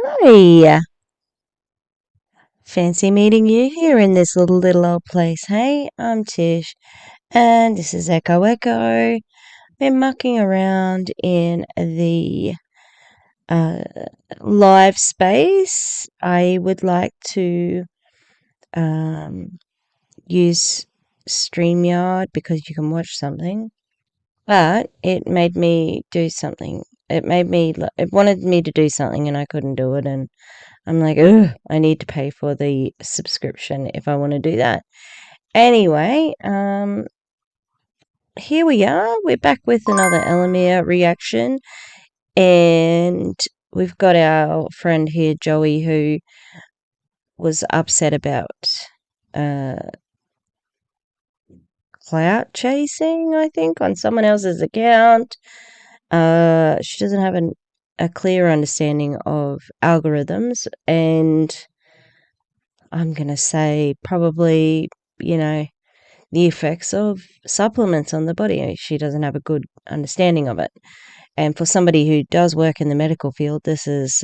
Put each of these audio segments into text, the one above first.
Hi, fancy meeting you here in this little old place. Hey, I'm Tish, and this is Echo Echo. Been mucking around in the uh, live space. I would like to um, use StreamYard because you can watch something, but it made me do something. It wanted me to do something, and I couldn't do it, and I'm like, ugh, I need to pay for the subscription if I want to do that. Anyway, here we are. We're back with another ELOMIR reaction, and we've got our friend here, Joey, who was upset about uh, clout chasing, I think, on someone else's account. She doesn't have a clear understanding of algorithms, and I'm going to say probably, the effects of supplements on the body. She doesn't have a good understanding of it. And for somebody who does work in the medical field, this is.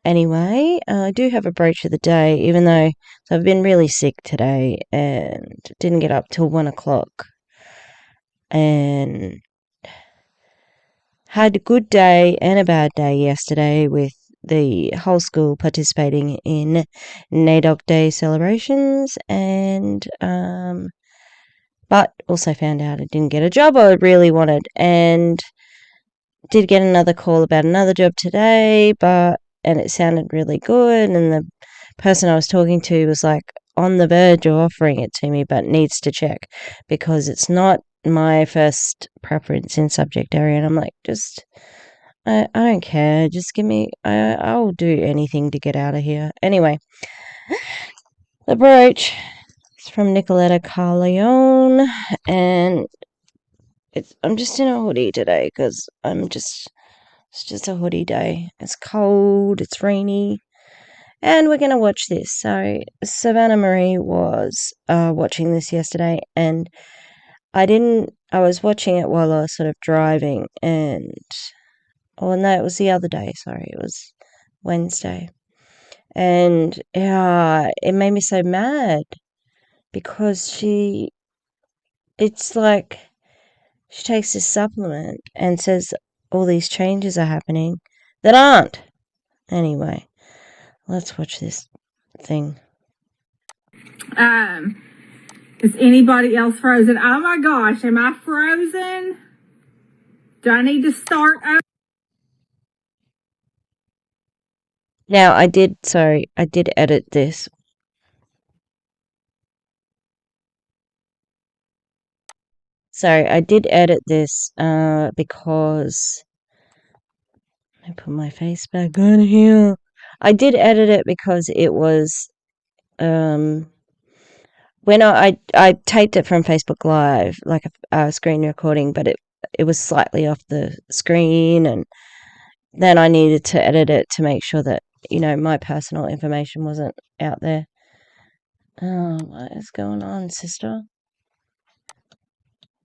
Anyway, I do have a broach of the day, even though I've been really sick today and didn't get up till 1 o'clock. And had a good day and a bad day yesterday with the whole school participating in NAIDOC Day celebrations, and but also found out I didn't get a job I really wanted, and did get another call about another job today, and it sounded really good, and the person I was talking to was like on the verge of offering it to me, but needs to check because it's not my first preference in subject area, and I'm like, I don't care. Just give me. I'll do anything to get out of here. Anyway, the brooch is from Nicoletta Carleone, and I'm just in a hoodie today because it's just a hoodie day. It's cold. It's rainy, and we're gonna watch this. So Savannah Marie was watching this yesterday, and I was watching it while I was sort of driving, and oh no, it was the other day. Sorry, it was Wednesday. And yeah, it made me so mad because it's like she takes this supplement and says all these changes are happening that aren't. Anyway, let's watch this thing. Is anybody else frozen? Oh my gosh, am I frozen? Do I need to start over? Now, I did edit this. Sorry, I did edit this because I put my face back on here. I did edit it because it was when I taped it from Facebook Live, like a screen recording, but it was slightly off the screen, and then I needed to edit it to make sure that my personal information wasn't out there. Oh, what is going on, sister?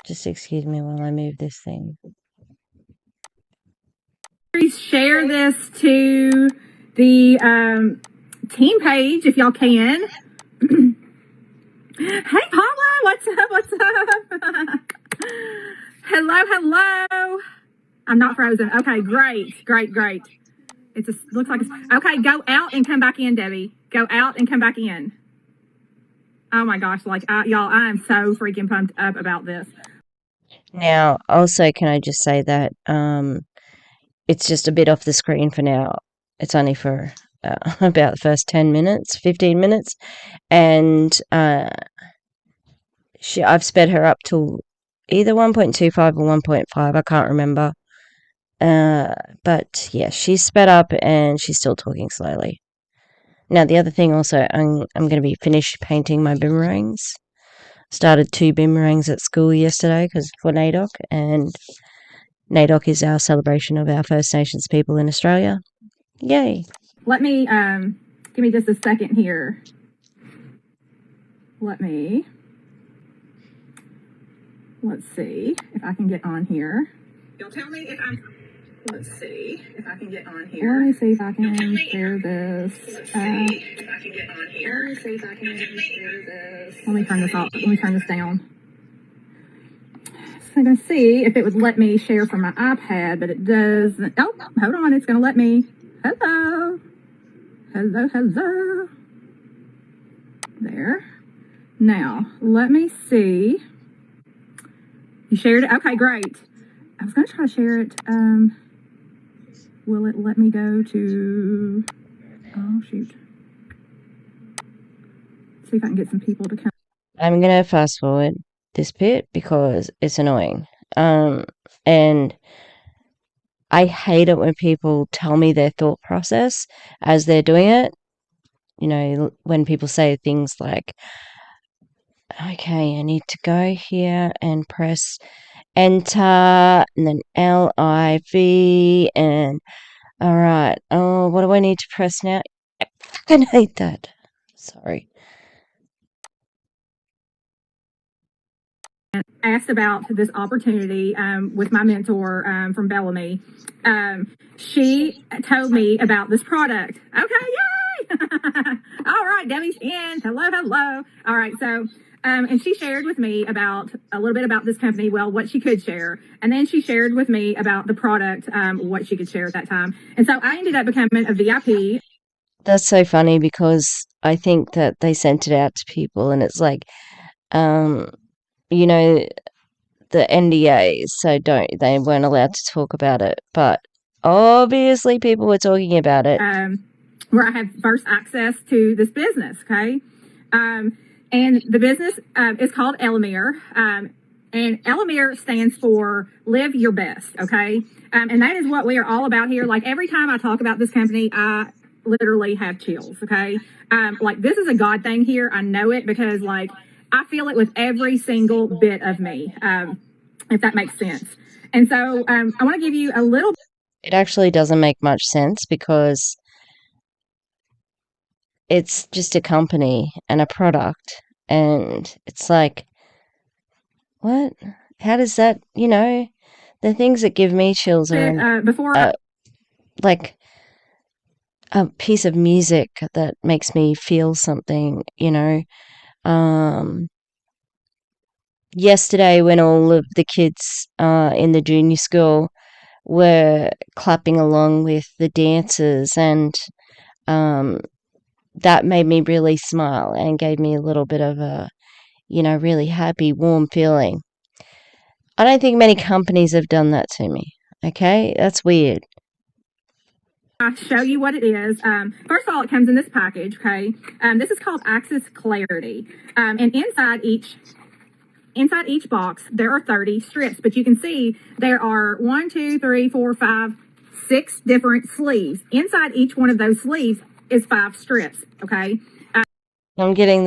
Just excuse me while I move this thing. Please share this to the team page if y'all can. Hey Paula, what's up? What's up? Hello. I'm not frozen. Okay, great. It just looks like it's okay. Go out and come back in, Debbie. Go out and come back in. Oh my gosh, y'all, I am so freaking pumped up about this. Now, also, can I just say that it's just a bit off the screen for now. It's only for about the first 10 minutes, 15 minutes, and I've sped her up to either 1.25 or 1.5. I can't remember. But yeah, she's sped up and she's still talking slowly. Now, the other thing also, I'm going to be finished painting my boomerangs. Started 2 boomerangs at school yesterday for NAIDOC, and NAIDOC is our celebration of our First Nations people in Australia. Yay. Let me, give me just a second here. Let's see if I can get on here. You'll tell me if I'm... Let's see if I can get on here. Let me see if I can share this. Let me see if I can share this. Let me turn this off. Let me turn this down. So I'm going to see if it would let me share from my iPad, but it doesn't. Oh, hold on. It's going to let me. Hello. Hello, hello. There. Now, let me see. You shared it? Okay, great. I was going to try to share it. Will it let me go to... Oh, shoot. See if I can get some people to come. I'm going to fast forward this bit because it's annoying. And I hate it when people tell me their thought process as they're doing it. You know, when people say things like, okay, I need to go here and press enter and then LIV and all right. Oh, what do I need to press now? I fucking hate that. Sorry. Asked about this opportunity with my mentor from Bellamy. She told me about this product. Okay, yay! All right, Debbie's in. Hello, hello. All right, so and she shared with me about a little bit about this company, well, what she could share. And then she shared with me about the product, what she could share at that time. And so I ended up becoming a VIP. That's so funny because I think that they sent it out to people and it's like, you know, the NDAs, so they weren't allowed to talk about it. But obviously people were talking about it. Where I have first access to this business, okay? And the business is called ELOMIR. And ELOMIR stands for Live Your Best, okay? And that is what we are all about here. Like every time I talk about this company, I literally have chills, okay? Like this is a God thing here. I know it because like I feel it with every single bit of me, if that makes sense. And so I want to give you a little. It actually doesn't make much sense because it's just a company and a product and it's like, what? How does that, you know, the things that give me chills are like a piece of music that makes me feel something, you know. Yesterday when all of the kids in the junior school were clapping along with the dancers and that made me really smile and gave me a little bit of a, you know, really happy, warm feeling. I don't think many companies have done that to me. Okay? That's weird. I'll show you what it is. First of all, it comes in this package, okay? This is called Access Clarity. And inside each box, there are 30 strips, but you can see there are 6 different sleeves. Inside each one of those sleeves is 5 strips, okay? I'm getting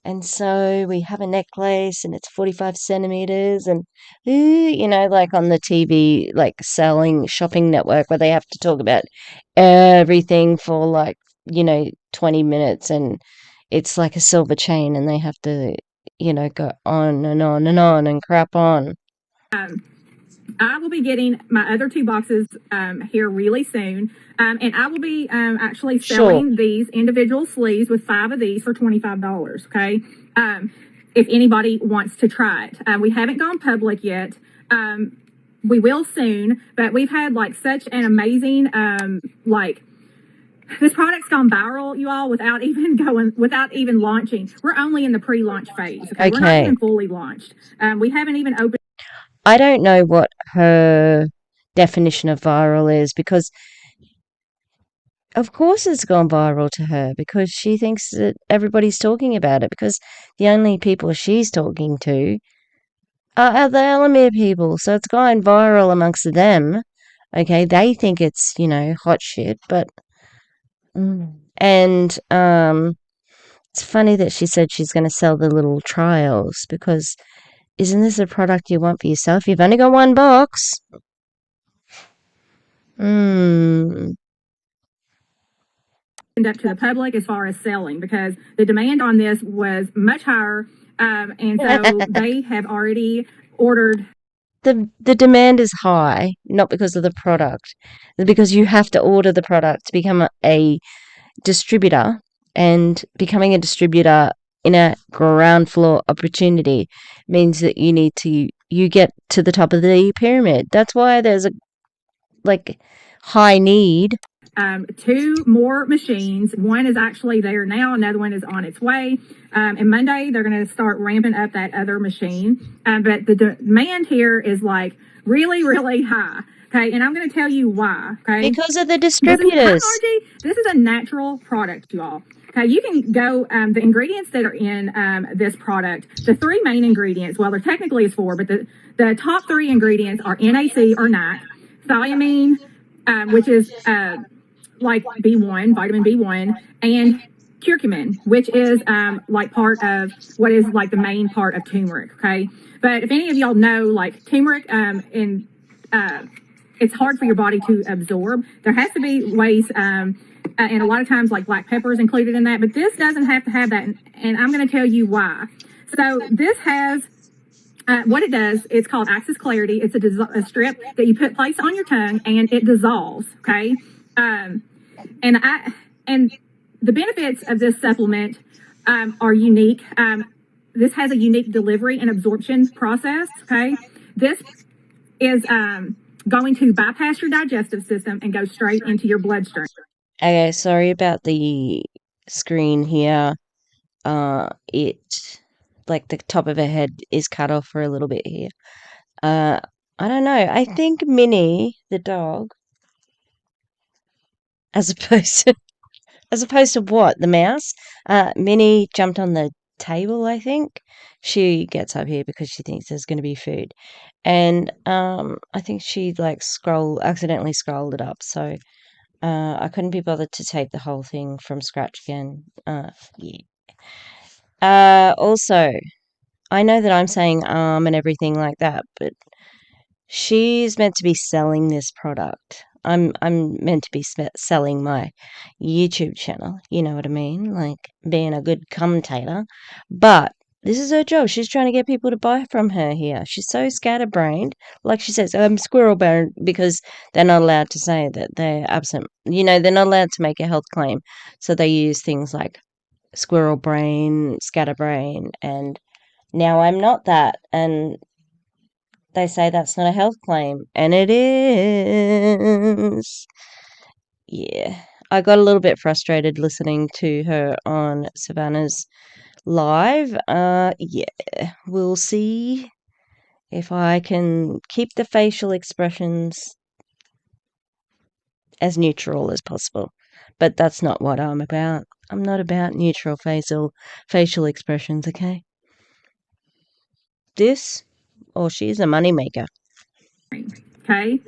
and so we have a necklace and it's 45 centimeters and, you know, like on the TV, like shopping network where they have to talk about everything for like, you know, 20 minutes and it's like a silver chain and they have to, you know, go on and on and on and crap on. I will be getting my other 2 boxes here really soon. And I will be actually selling these individual sleeves with 5 of these for $25, okay? If anybody wants to try it. We haven't gone public yet. We will soon, but we've had like such an amazing, this product's gone viral, you all, without even launching. We're only in the pre-launch phase, okay? We're not even fully launched. We haven't even opened. I don't know what her definition of viral is because of course it's gone viral to her because she thinks that everybody's talking about it because the only people she's talking to are the ELOMIR people. So it's gone viral amongst them. Okay, they think it's, you know, hot shit, but and it's funny that she said she's going to sell the little trials because isn't this a product you want for yourself? You've only got 1 box. Up to the public as far as selling because the demand on this was much higher, and so they have already ordered. the demand is high, not because of the product, because you have to order the product to become a distributor, and becoming a distributor in a ground floor opportunity means that you get to the top of the pyramid. That's why there's a high need. 2 more machines. One is actually there now. Another one is on its way. And Monday, they're going to start ramping up that other machine. But the demand here is like really, really high. Okay. And I'm going to tell you why. Okay. Because of the distributors. This is a natural product, you all. Okay, you can go, the ingredients that are in this product, the 3 main ingredients, well, there technically is 4, but the top 3 ingredients are NAC or NAC, thiamine, which is like B1, vitamin B1, and curcumin, which is like part of what is like the main part of turmeric. Okay, but if any of y'all know, like turmeric, it's hard for your body to absorb. There has to be ways, and a lot of times like black pepper is included in that, but this doesn't have to have that, and I'm going to tell you why. So this has what it does, it's called Access Clarity. It's a strip that you place on your tongue, and it dissolves. Okay, and the benefits of this supplement are unique. This has a unique delivery and absorption process. Okay, this is going to bypass your digestive system and go straight into your bloodstream. Okay, sorry about the screen here. It like the top of her head is cut off for a little bit here. I don't know. I think Minnie, the dog, as opposed to what? The mouse? Minnie jumped on the table, I think. She gets up here because she thinks there's going to be food. And I think she accidentally scrolled it up, so I couldn't be bothered to tape the whole thing from scratch again. Yeah. Also, I know that I'm saying and everything like that, but she's meant to be selling this product. I'm meant to be selling my YouTube channel. You know what I mean? Like being a good commentator. But this is her job. She's trying to get people to buy from her here. She's so scatterbrained. Like she says, I'm squirrel brained, because they're not allowed to say that they're absent. They're not allowed to make a health claim. So they use things like squirrel brain, scatterbrain, and now I'm not that. And they say that's not a health claim, and it is. Yeah. I got a little bit frustrated listening to her on Savannah's live. Yeah, we'll see if I can keep the facial expressions as neutral as possible. But that's not what I'm about. I'm not about neutral facial expressions, okay? She's a moneymaker. Okay,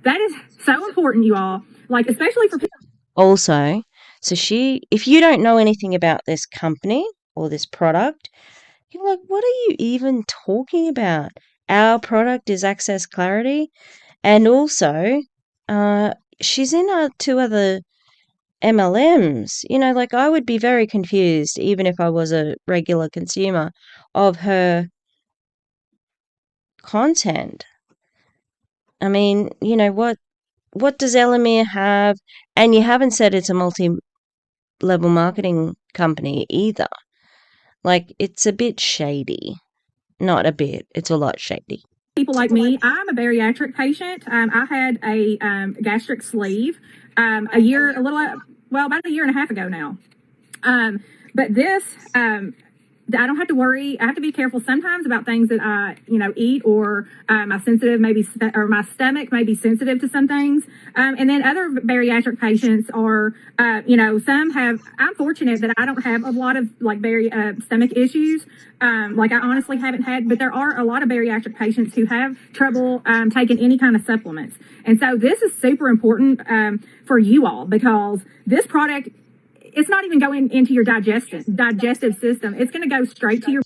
that is so important, you all. Like, especially for people. Also, so if you don't know anything about this company or this product, you're like, what are you even talking about? Our product is Access Clarity. And also, she's in 2 other MLMs. I would be very confused, even if I was a regular consumer of her content. I mean, what does ELOMIR have? And you haven't said it's a multi-level marketing company either. Like, it's a bit shady. Not a bit, it's a lot shady. People like me, I'm a bariatric patient. I had a gastric sleeve about a year and a half ago now. But this, I don't have to worry. I have to be careful sometimes about things that I, eat, or my stomach may be sensitive to some things. And then other bariatric patients are, some have. I'm fortunate that I don't have a lot of stomach issues. I honestly haven't had, but there are a lot of bariatric patients who have trouble taking any kind of supplements. And so this is super important for you all, because this product, it's not even going into your digestive system. It's going to go straight to your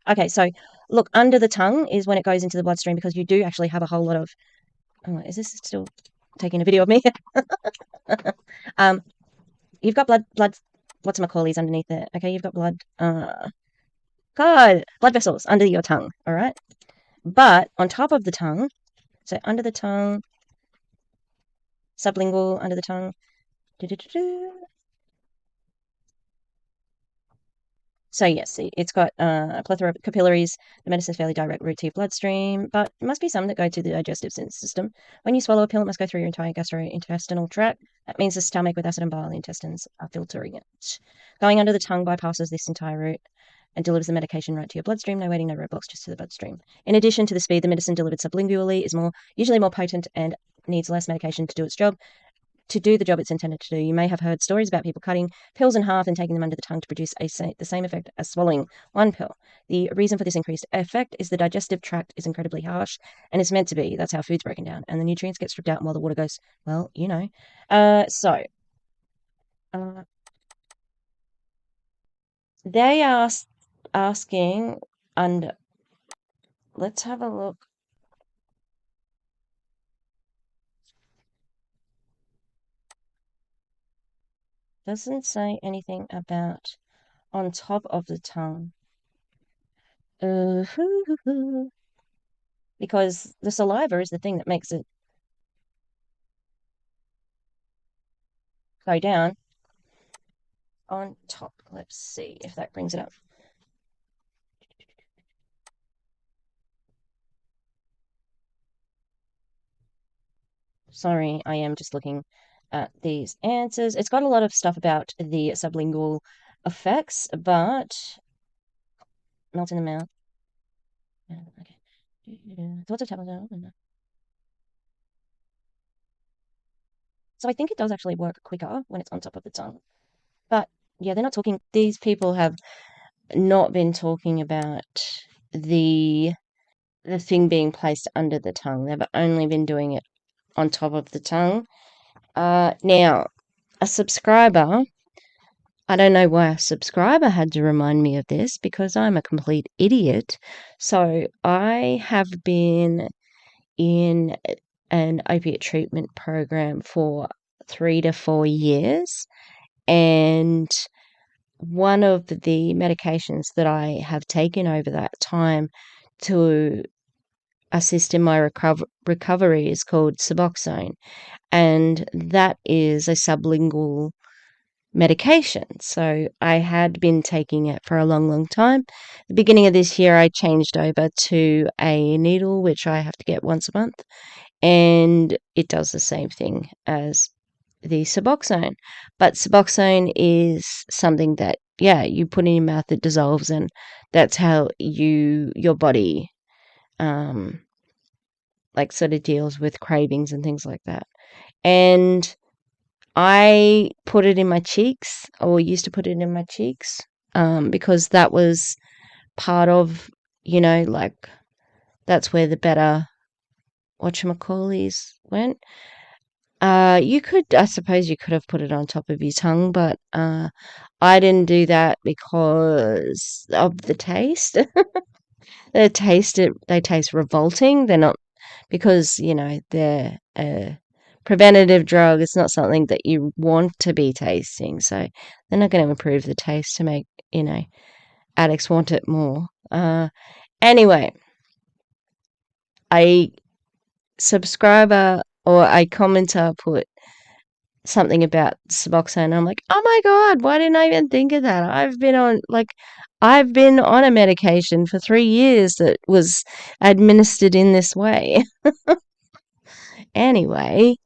Okay, so look, under the tongue is when it goes into the bloodstream, because you do actually have a whole lot of. Oh, is this still taking a video of me? You've got blood. Whatchamacallies underneath it. Okay, you've got blood. Blood vessels under your tongue. All right, but on top of the tongue, so under the tongue, sublingual, under the tongue. So yes, it's got a plethora of capillaries. The medicine is fairly direct route to your bloodstream, but there must be some that go to the digestive system. When you swallow a pill, it must go through your entire gastrointestinal tract. That means the stomach with acid and bile, the intestines are filtering it. Going under the tongue bypasses this entire route and delivers the medication right to your bloodstream. No waiting, no roadblocks, just to the bloodstream. In addition to the speed, the medicine delivered sublingually is usually more potent and needs less medication to do its job. To do the job it's intended to do. You may have heard stories about people cutting pills in half and taking them under the tongue to produce the same effect as swallowing one pill. The reason for this increased effect is the digestive tract is incredibly harsh, and it's meant to be. That's how food's broken down, and the nutrients get stripped out while the water goes, well, you know. They are asking under. Let's have a look. Doesn't say anything about on top of the tongue. Because the saliva is the thing that makes it go down on top. Let's see if that brings it up. Sorry, I am just looking at these answers. It's got a lot of stuff about the sublingual effects, but melt in the mouth. Okay. Thoughts of tablet. So I think it does actually work quicker when it's on top of the tongue. But yeah, they're not talking. These people have not been talking about the thing being placed under the tongue. They've only been doing it on top of the tongue. Now, a subscriber, I don't know why a subscriber had to remind me of this, because I'm a complete idiot. So I have been in an opiate treatment program for 3 to 4 years, and one of the medications that I have taken over that time to assist in my recovery is called Suboxone, and that is a sublingual medication. So I had been taking it for a long, long time. The beginning of this year, I changed over to a needle, which I have to get once a month, and it does the same thing as the Suboxone. But Suboxone is something that, yeah, you put in your mouth, it dissolves, and that's how your body like sort of deals with cravings and things like that. And I put it in my cheeks, or used to put it in my cheeks, because that was part of, like, that's where the better whatchamacallies went. I suppose you could have put it on top of your tongue, but I didn't do that because of the taste. They taste revolting. They're not, because, they're a preventative drug. It's not something that you want to be tasting. So they're not going to improve the taste to make, addicts want it more. Anyway, a subscriber or a commenter put something about Suboxone. I'm like, oh my God, why didn't I even think of that? I've been on a medication for 3 years that was administered in this way. Anyway,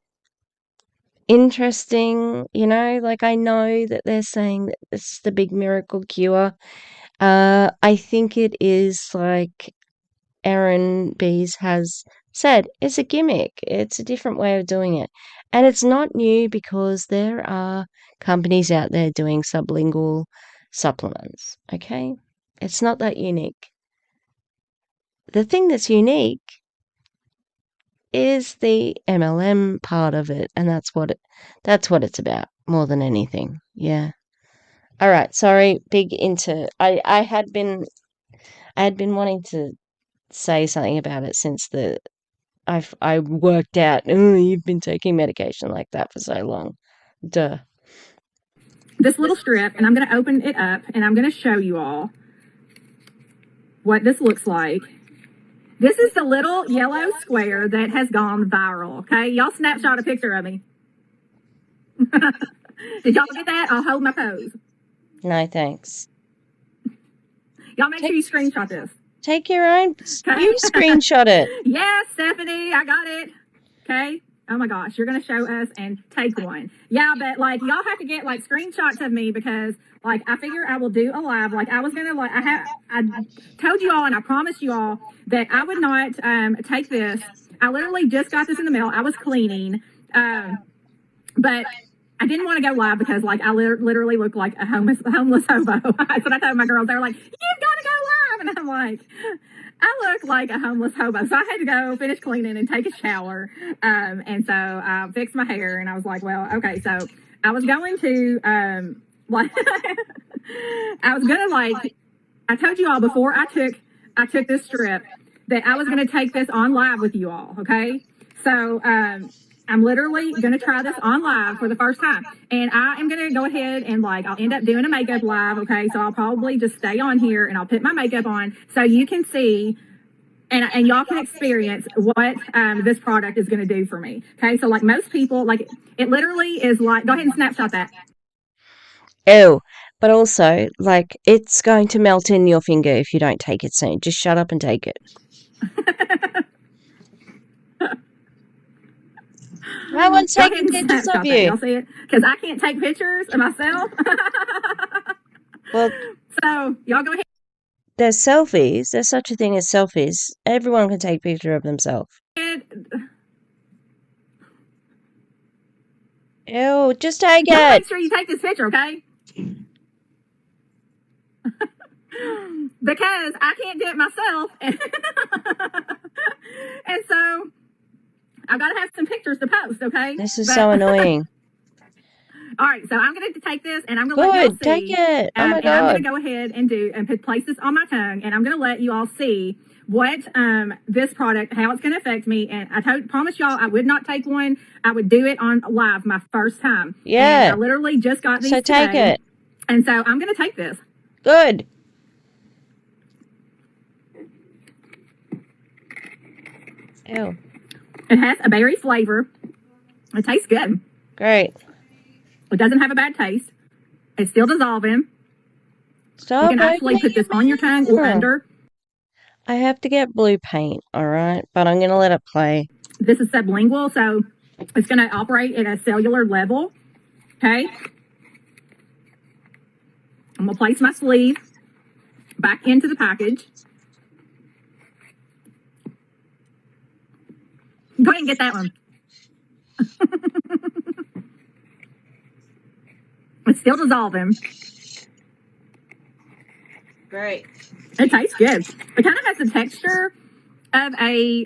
interesting, like, I know that they're saying that it's the big miracle cure. I think it is, like Aaron Bees has said, it's a gimmick. It's a different way of doing it. And it's not new, because there are companies out there doing sublingual supplements, okay? It's not that unique. The thing that's unique is the MLM part of it, and that's what it's about more than anything. Yeah. All right, sorry, I had been I had been wanting to say something about it since I worked out, oh, you've been taking medication like that for so long. Duh. This little strip, and I'm going to open it up, and I'm going to show you all what this looks like. This is the little yellow square that has gone viral, okay? Y'all snapshot a picture of me. Did y'all get that? I'll hold my pose. No, thanks. Y'all make sure you screenshot this. Take your own. Okay. You screenshot it. Yes, Stephanie, I got it. Okay. Oh my gosh, you're gonna show us and take one. Yeah, but like y'all have to get like screenshots of me because like I figure I will do a live. Like I was gonna like I told you all and I promised you all that I would not take this. I literally just got this in the mail. I was cleaning, but I didn't want to go live because like I literally look like a homeless hobo. That's what I told my girls. They were like, "You've got to go live," and I'm like, I look like a homeless hobo. So I had to go finish cleaning and take a shower. And so I fixed my hair and I was like, well, okay. So I was going to, like, I told you all before I took this strip that I was going to take this on live with you all. Okay. So, I'm literally going to try this on live for the first time. And I am going to go ahead and like, I'll end up doing a makeup live. Okay. So I'll probably just stay on here and I'll put my makeup on so you can see and y'all can experience what this product is going to do for me. Okay. So like most people, like it literally is like, go ahead and snapshot that. Ew. But also, like, it's going to melt in your finger if you don't take it soon. Just shut up and take it. I want to take pictures of you. Y'all see it? Because I can't take pictures of myself. Well, so y'all go ahead. There's selfies. There's such a thing as selfies. Everyone can take a picture of themselves. Ew, just take it. Make sure you take this picture, okay? Because I can't do it myself. And so I've got to have some pictures to post, okay? This is so annoying. All right, so I'm going to take this and I'm going to let you all see. Take it. Oh my God. And I'm going to go ahead and place this on my tongue and I'm going to let you all see what this product, how it's going to affect me. And I promise y'all I would not take one. I would do it on live my first time. Yeah. And I literally just got these So take today. it. And so I'm going to take this. Good. Ew. It has a berry flavor. It tastes good. Great. It doesn't have a bad taste. It's still dissolving. Stop. You can actually put this on your tongue or under. I have to get blue paint, all right? But I'm going to let it play. This is sublingual, so it's going to operate at a cellular level. Okay? I'm going to place my sleeve back into the package. Go ahead and get that one. It's still dissolving. Great. It tastes good. It kind of has the texture of a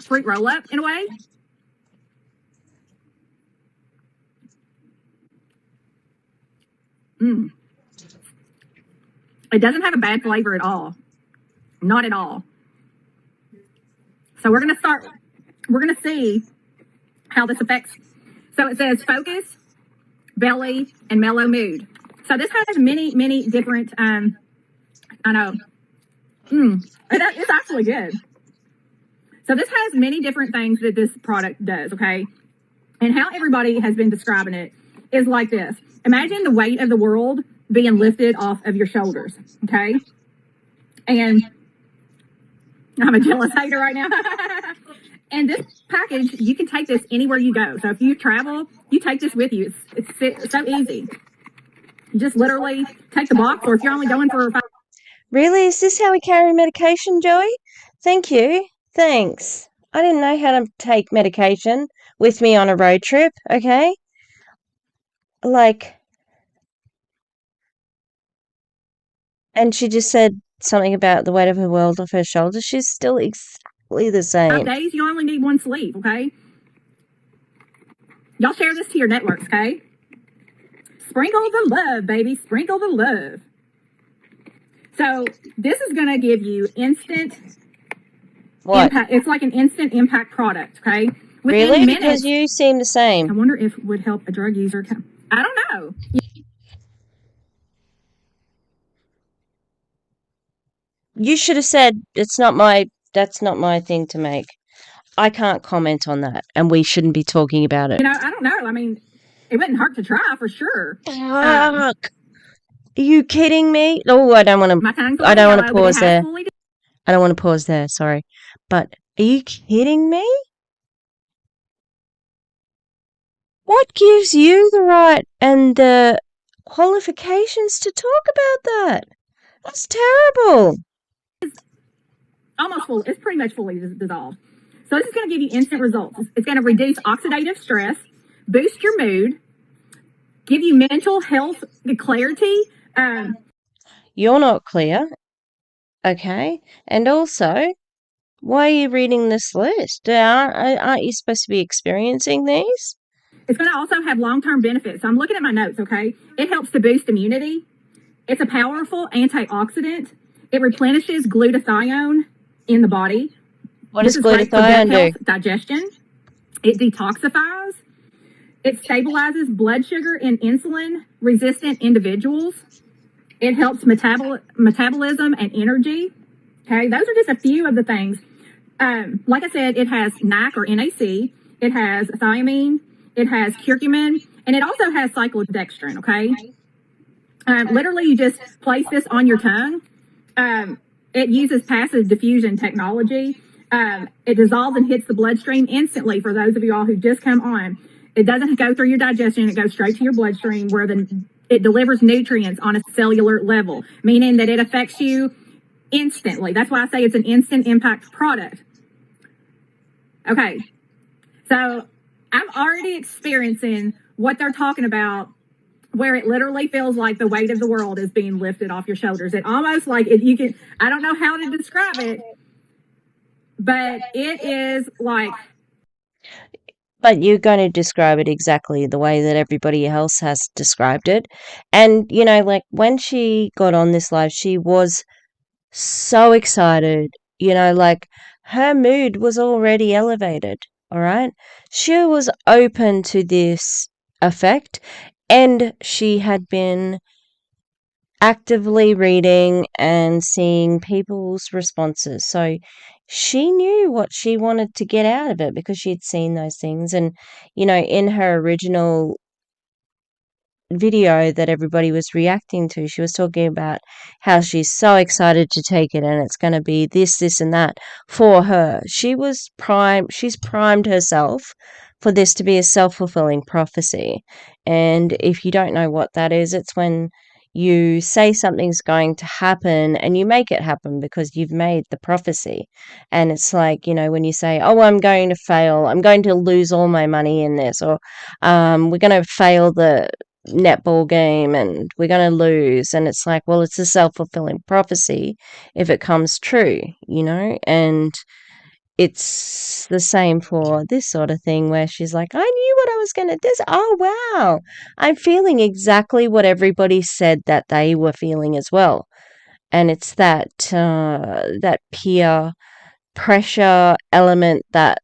fruit roll-up in a way. It doesn't have a bad flavor at all. Not at all. So we're going to see how this affects. So it says focus, belly, and mellow mood. So this has many, many different, I know. It's actually good. So this has many different things that this product does, okay? And how everybody has been describing it is like this. Imagine the weight of the world being lifted off of your shoulders, okay? And I'm a jealous hater right now. And this package, you can take this anywhere you go. So if you travel, you take this with you. It's so easy. You just literally take the box, or if you're only going for 5. Really? Is this how we carry medication, Joey? Thank you. Thanks. I didn't know how to take medication with me on a road trip, okay? Like, and she just said something about the weight of her world off her shoulders. She's still exactly the same. 5 days, you only need one sleeve, okay? Y'all share this to your networks, okay? Sprinkle the love, baby. Sprinkle the love. So this is going to give you instant What? impact. It's like an instant impact product, okay? Within Really? minutes. Because you seem the I same. wonder if it would help a drug user. I don't know. You should have said that's not my thing to make. I can't comment on that, and we shouldn't be talking about it. You know, I don't know. I mean, it wouldn't hurt to try for sure. Fuck. Are you kidding me? Oh, I don't want My to. tongue's a I little don't want yellow, to but it pause has there. fully. I don't want to pause there. Sorry, but are you kidding me? What gives you the right and the qualifications to talk about that? That's terrible. Almost full. It's pretty much fully dissolved. So this is going to give you instant results. It's going to reduce oxidative stress, boost your mood, give you mental health clarity. You're not clear, okay? And also, why are you reading this list? Aren't you supposed to be experiencing these? It's going to also have long-term benefits. So I'm looking at my notes, okay? It helps to boost immunity. It's a powerful antioxidant. It replenishes glutathione in the body. What does This is great for gut glutathione do? health, digestion. It detoxifies. It stabilizes blood sugar in insulin-resistant individuals. It helps metabolism and energy. Okay, those are just a few of the things. Like I said, it has NAC or NAC. It has thiamine. It has curcumin. And it also has cyclodextrin, okay? Literally, you just place this on your tongue. It uses passive diffusion technology. It dissolves and hits the bloodstream instantly for those of you all who just come on. It doesn't go through your digestion. It goes straight to your bloodstream where it delivers nutrients on a cellular level, meaning that it affects you instantly. That's why I say it's an instant impact product. Okay, so I'm already experiencing what they're talking about, where it literally feels like the weight of the world is being lifted off your shoulders. It almost like you can, I don't know how to describe it, but it is like. But you're going to describe it exactly the way that everybody else has described it. And, like when she got on this live, she was so excited, like her mood was already elevated. All right. She was open to this effect, and she had been actively reading and seeing people's responses. So she knew what she wanted to get out of it because she'd seen those things. And, in her original video that everybody was reacting to, she was talking about how she's so excited to take it and it's going to be this and that for her. She's primed herself for this to be a self-fulfilling prophecy. And if you don't know what that is, it's when you say something's going to happen and you make it happen because you've made the prophecy. And it's like, when you say, oh, I'm going to fail, I'm going to lose all my money in this, or we're going to fail the netball game and we're going to lose. And it's like, well, it's a self-fulfilling prophecy if it comes true, and it's the same for this sort of thing where she's like, I knew what I was going to do. Oh, wow. I'm feeling exactly what everybody said that they were feeling as well. And it's that peer pressure element that,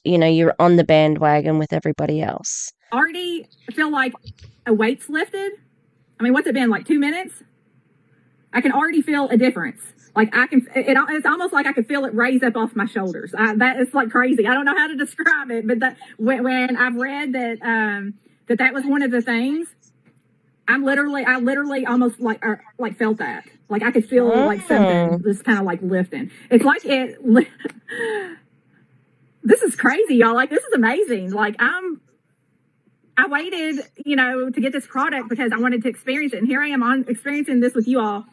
you're on the bandwagon with everybody else. Already feel like a weight's lifted. I mean, what's it been, like 2 minutes? I can already feel a difference. Like it's almost like I could feel it raise up off my shoulders. That is like crazy. I don't know how to describe it, but that when I've read that that was one of the things, I literally almost like felt that. Like I could feel like something just kind of like lifting. It's like it. This is crazy, y'all. Like this is amazing. Like I waited, to get this product because I wanted to experience it, and here I am experiencing this with you all.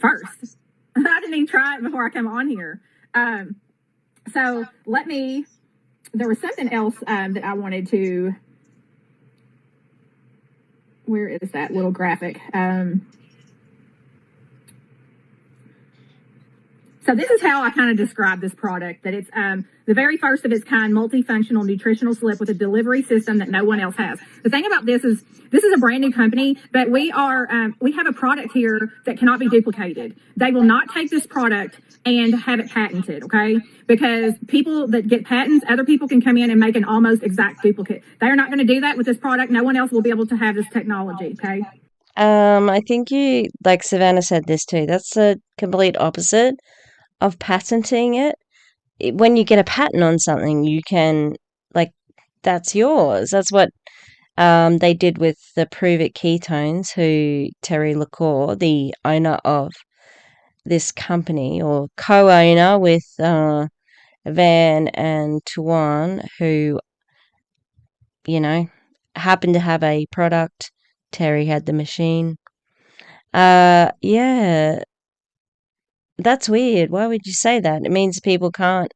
First, I didn't even try it before I come on here. So there was something else that I wanted to. Where is that little graphic? So this is how I kind of describe this product, that it's the very first of its kind multifunctional nutritional slip with a delivery system that no one else has. The thing about this is a brand new company, but we have a product here that cannot be duplicated. They will not take this product and have it patented, okay? Because people that get patents, other people can come in and make an almost exact duplicate. They are not going to do that with this product. No one else will be able to have this technology, okay? I think you, like Savannah said this too, that's the complete opposite of patenting it. When you get a patent on something, you can, like, that's yours. That's what they did with the Prove It ketones, who Terry LaCour, the owner of this company, or co-owner with Van and Tuan, who, you know, happened to have a product. Terry had the machine. Yeah, that's weird. Why would you say that? It means people can't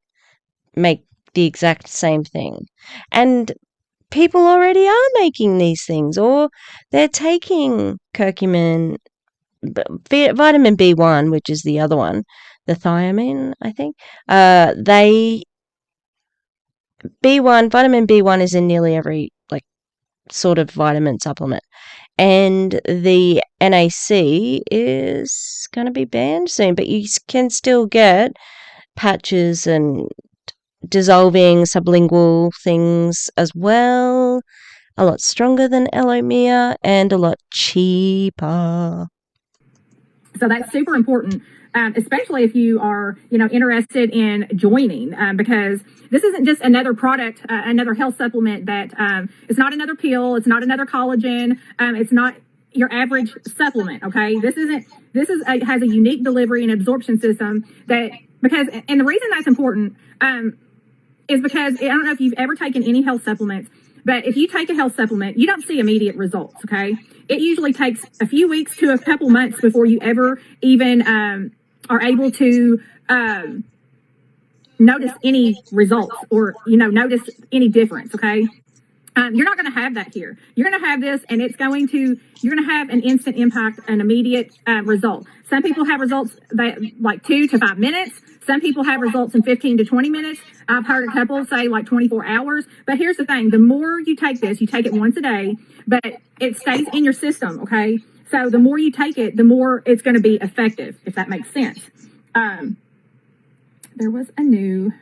make the exact same thing. And people already are making these things, or they're taking curcumin, vitamin B1, which is the other one, the thiamine, I think. Vitamin B1 is in nearly every, like, sort of vitamin supplement. And the NAC is going to be banned soon, but you can still get patches and dissolving sublingual things as well. A lot stronger than ELOMIR and a lot cheaper. So that's super important, especially if you are, interested in joining, because this isn't just another product, another health supplement that it's not another pill, it's not another collagen, it's not your average supplement. Okay, has a unique delivery and absorption system and the reason that's important is because I don't know if you've ever taken any health supplements. But if you take a health supplement, you don't see immediate results, okay? It usually takes a few weeks to a couple months before you ever even are able to notice any results or, notice any difference, okay? You're not going to have that here. You're going to have this, and you're going to have an instant impact, an immediate result. Some people have results that like 2 to 5 minutes. Some people have results in 15 to 20 minutes. I've heard a couple say like 24 hours. But here's the thing. The more you take this, you take it once a day, but it stays in your system, okay? So the more you take it, the more it's going to be effective, if that makes sense. There was a new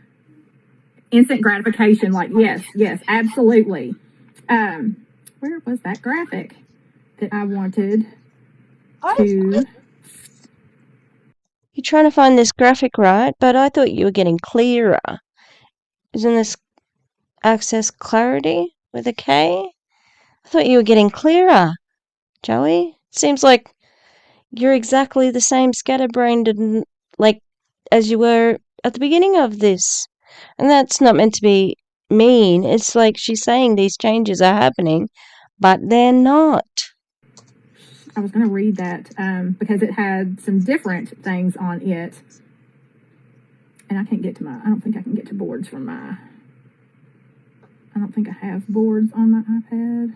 instant gratification, like, yes, absolutely. Where was that graphic that I wanted to... You're trying to find this graphic, right? But I thought you were getting clearer. Isn't this access clarity with a K? I thought you were getting clearer, Joey. It seems like you're exactly the same scatterbrained and, like, as you were at the beginning of this. And that's not meant to be mean. It's like she's saying these changes are happening, but they're not. I was going to read that because it had some different things on it. And I don't think I can get to boards from I don't think I have boards on my iPad.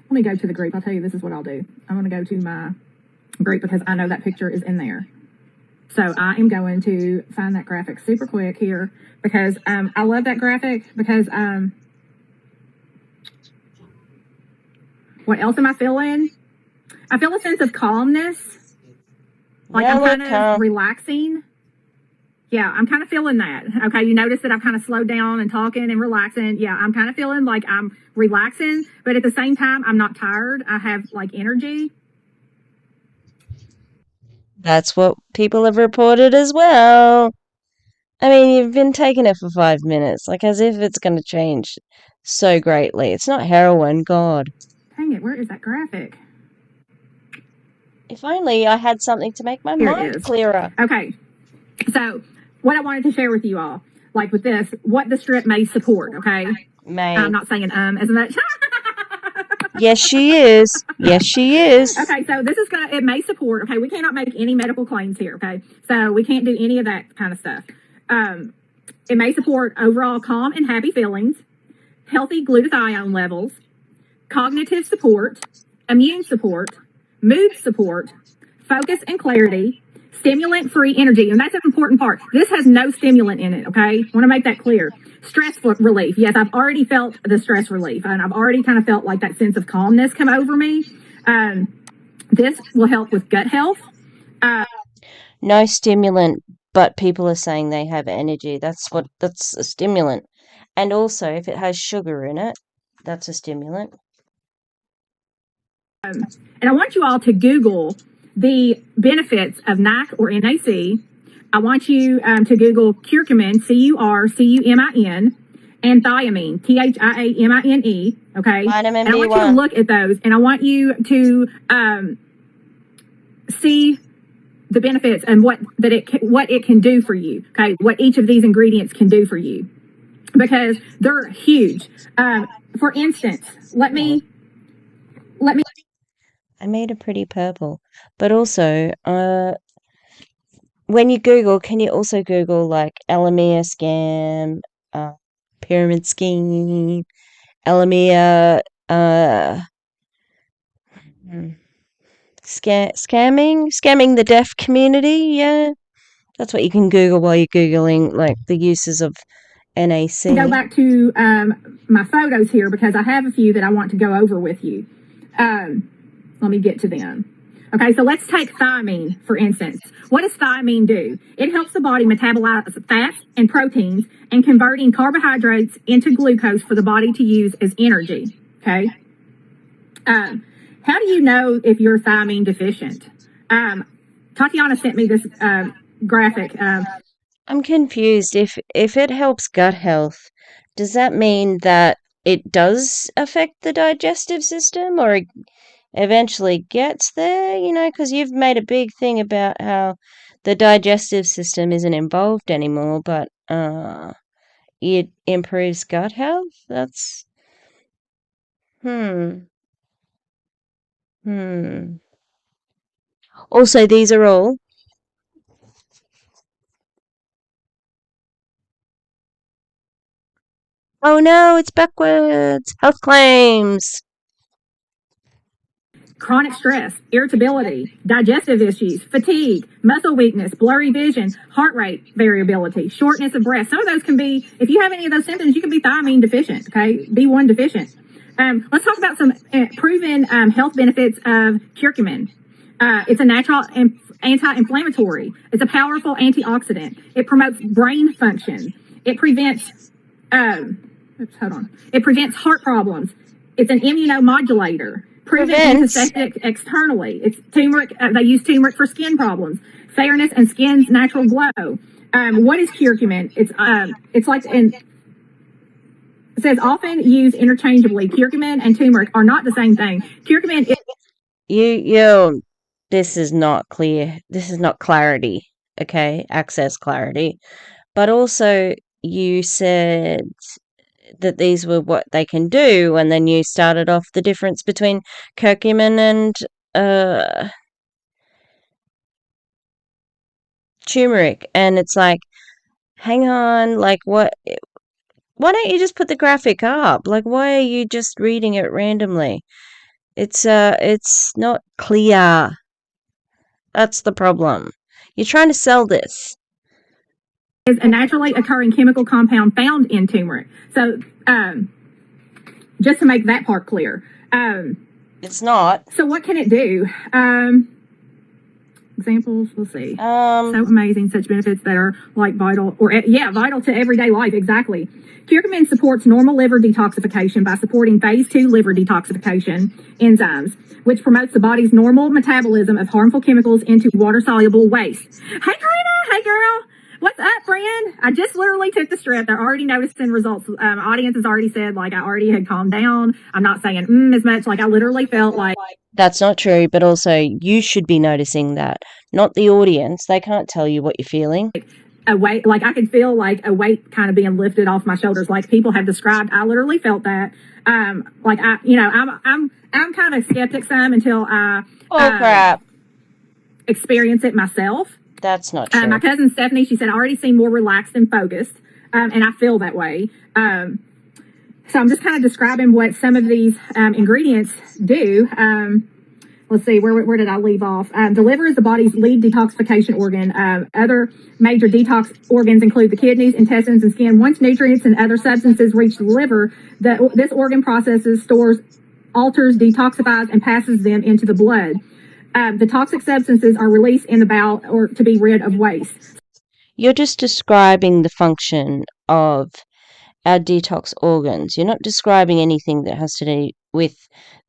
Let me go to the group. I'll tell you, this is what I'll do. I'm going to go to my group because I know that picture is in there. So I am going to find that graphic super quick here because I love that graphic because what else am I feeling? I feel a sense of calmness. Like I'm kind of relaxing. Yeah, I'm kind of feeling that. Okay, you notice that I've kind of slowed down and talking and relaxing. Yeah, I'm kind of feeling like I'm relaxing, but at the same time, I'm not tired. I have like energy. That's what people have reported as well. I mean, you've been taking it for 5 minutes, like as if it's going to change so greatly. It's not heroin, God. Dang it, where is that graphic? If only I had something to make my mind clearer. Okay, so what I wanted to share with you all, like with this, what the strip may support, okay? May. I'm not saying as much. Yes, she is. Yes, she is. Okay, so it may support, okay, we cannot make any medical claims here, okay? So we can't do any of that kind of stuff. It may support overall calm and happy feelings, healthy glutathione levels, cognitive support, immune support, mood support, focus and clarity, Stimulant-free energy, and that's an important part. This has no stimulant in it, okay? I want to make that clear. Stress relief. Yes, I've already felt the stress relief, and I've already kind of felt like that sense of calmness come over me. This will help with gut health. No stimulant, but people are saying they have energy. That's a stimulant. And also, if it has sugar in it, that's a stimulant. And I want you all to Google the benefits of NAC or NAC. I want you to Google curcumin, CURCUMIN, and thiamine, THIAMINE. Okay. Vitamin and I want you to look at those, and I want you to see the benefits and what it can do for you. Okay, what each of these ingredients can do for you, because they're huge. For instance, let me. I made a pretty purple, but also, when you Google, can you also Google like ELOMIR scam, pyramid scheme, ELOMIR, scamming the deaf community? Yeah, that's what you can Google while you're Googling like the uses of NAC. Go back to my photos here, because I have a few that I want to go over with you. Let me get to them. Okay, so let's take thiamine, for instance. What does thiamine do? It helps the body metabolize fats and proteins and converting carbohydrates into glucose for the body to use as energy. Okay. How do you know if you're thiamine deficient? Tatiana sent me this graphic. I'm confused. If it helps gut health, does that mean that it does affect the digestive system, or it eventually gets there? You know, because you've made a big thing about how the digestive system isn't involved anymore, but it improves gut health. That's Also, these are all Oh no, it's backwards. Health claims. Chronic stress, irritability, digestive issues, fatigue, muscle weakness, blurry vision, heart rate variability, shortness of breath. Some of those can be, if you have any of those symptoms, you can be thiamine deficient, okay? B1 deficient. Let's talk about some proven health benefits of curcumin. It's a natural anti-inflammatory. It's a powerful antioxidant. It promotes brain function. It prevents, It prevents heart problems. It's an immunomodulator. Proven antiseptic externally. It's turmeric. They use turmeric for skin problems, fairness, and skin's natural glow. What is curcumin? It's like it says often used interchangeably. Curcumin and turmeric are not the same thing. Curcumin is this is not clear. This is not clarity. Okay, access clarity. But also, you said that these were what they can do, and then you started off the difference between curcumin and turmeric, and it's like, hang on, like, why don't you just put the graphic up? Like, why are you just reading it randomly? It's not clear. That's the problem. You're trying to sell this. Is a naturally occurring chemical compound found in turmeric. So, just to make that part clear. It's not. So what can it do? Examples, we'll see. So amazing, such benefits that are like vital to everyday life. Exactly. Curcumin supports normal liver detoxification by supporting phase 2 liver detoxification enzymes, which promotes the body's normal metabolism of harmful chemicals into water-soluble waste. Hey, Karina. Hey, girl. What's up, friend? I just literally took the strip. They're already noticing results. Audience has already said, like, I already had calmed down. I'm not saying as much. Like, I literally felt like... That's not true, but also you should be noticing that, not the audience. They can't tell you what you're feeling. A weight, like I could feel like a weight kind of being lifted off my shoulders, like people have described. I literally felt that. Like I'm kind of a skeptic some until I crap. experience it myself. That's not true. My cousin Stephanie, she said, I already seem more relaxed and focused, and I feel that way. So I'm just kind of describing what some of these ingredients do. let's see, where did I leave off? The liver is the body's lead detoxification organ. Other major detox organs include the kidneys, intestines, and skin. Once nutrients and other substances reach the liver, this organ processes, stores, alters, detoxifies, and passes them into the blood. The toxic substances are released in the bowel or to be rid of waste. You're just describing the function of our detox organs. You're not describing anything that has to do with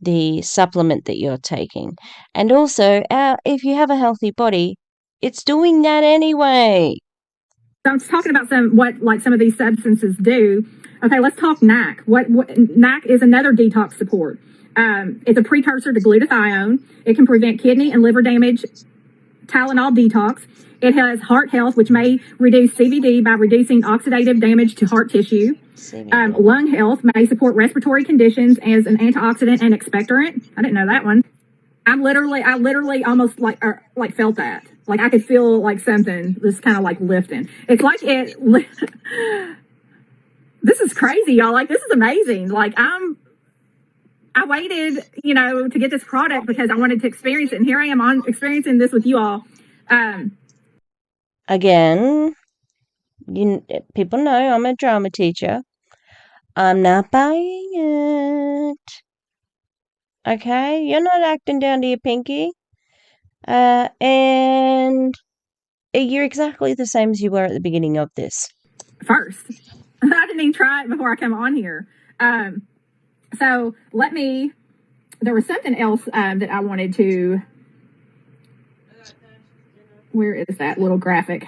the supplement that you're taking. And also, if you have a healthy body, it's doing that anyway. So I'm talking about some of these substances do. Okay, let's talk NAC. What NAC is another detox support. It's a precursor to glutathione. It can prevent kidney and liver damage. Tylenol detox. It has heart health, which may reduce CVD by reducing oxidative damage to heart tissue. Lung health may support respiratory conditions as an antioxidant and expectorant. I didn't know that one. I literally almost like felt that. Like I could feel like something just kind of like lifting. It's like this is crazy, y'all. Like this is amazing. Like I waited, to get this product because I wanted to experience it, and here I am experiencing this with you all. Again, people know I'm a drama teacher. I'm not buying it. Okay, you're not acting down to your pinky. And you're exactly the same as you were at the beginning of this. First, I didn't even try it before I came on here. So there was something else that I wanted to, where is that little graphic?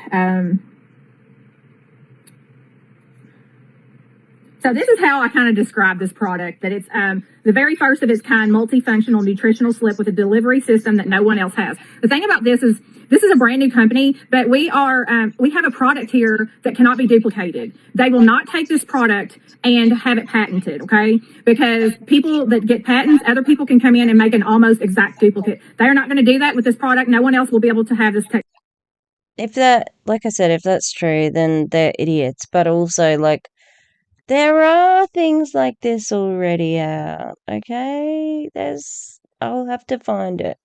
So this is how I kind of describe this product, that it's the very first of its kind multifunctional nutritional slip with a delivery system that no one else has. The thing about this is a brand new company, but we have a product here that cannot be duplicated. They will not take this product and have it patented, okay? Because people that get patents, other people can come in and make an almost exact duplicate. They are not going to do that with this product. No one else will be able to have this technology. If that's true, then they're idiots. But also, there are things like this already out, okay? I'll have to find it.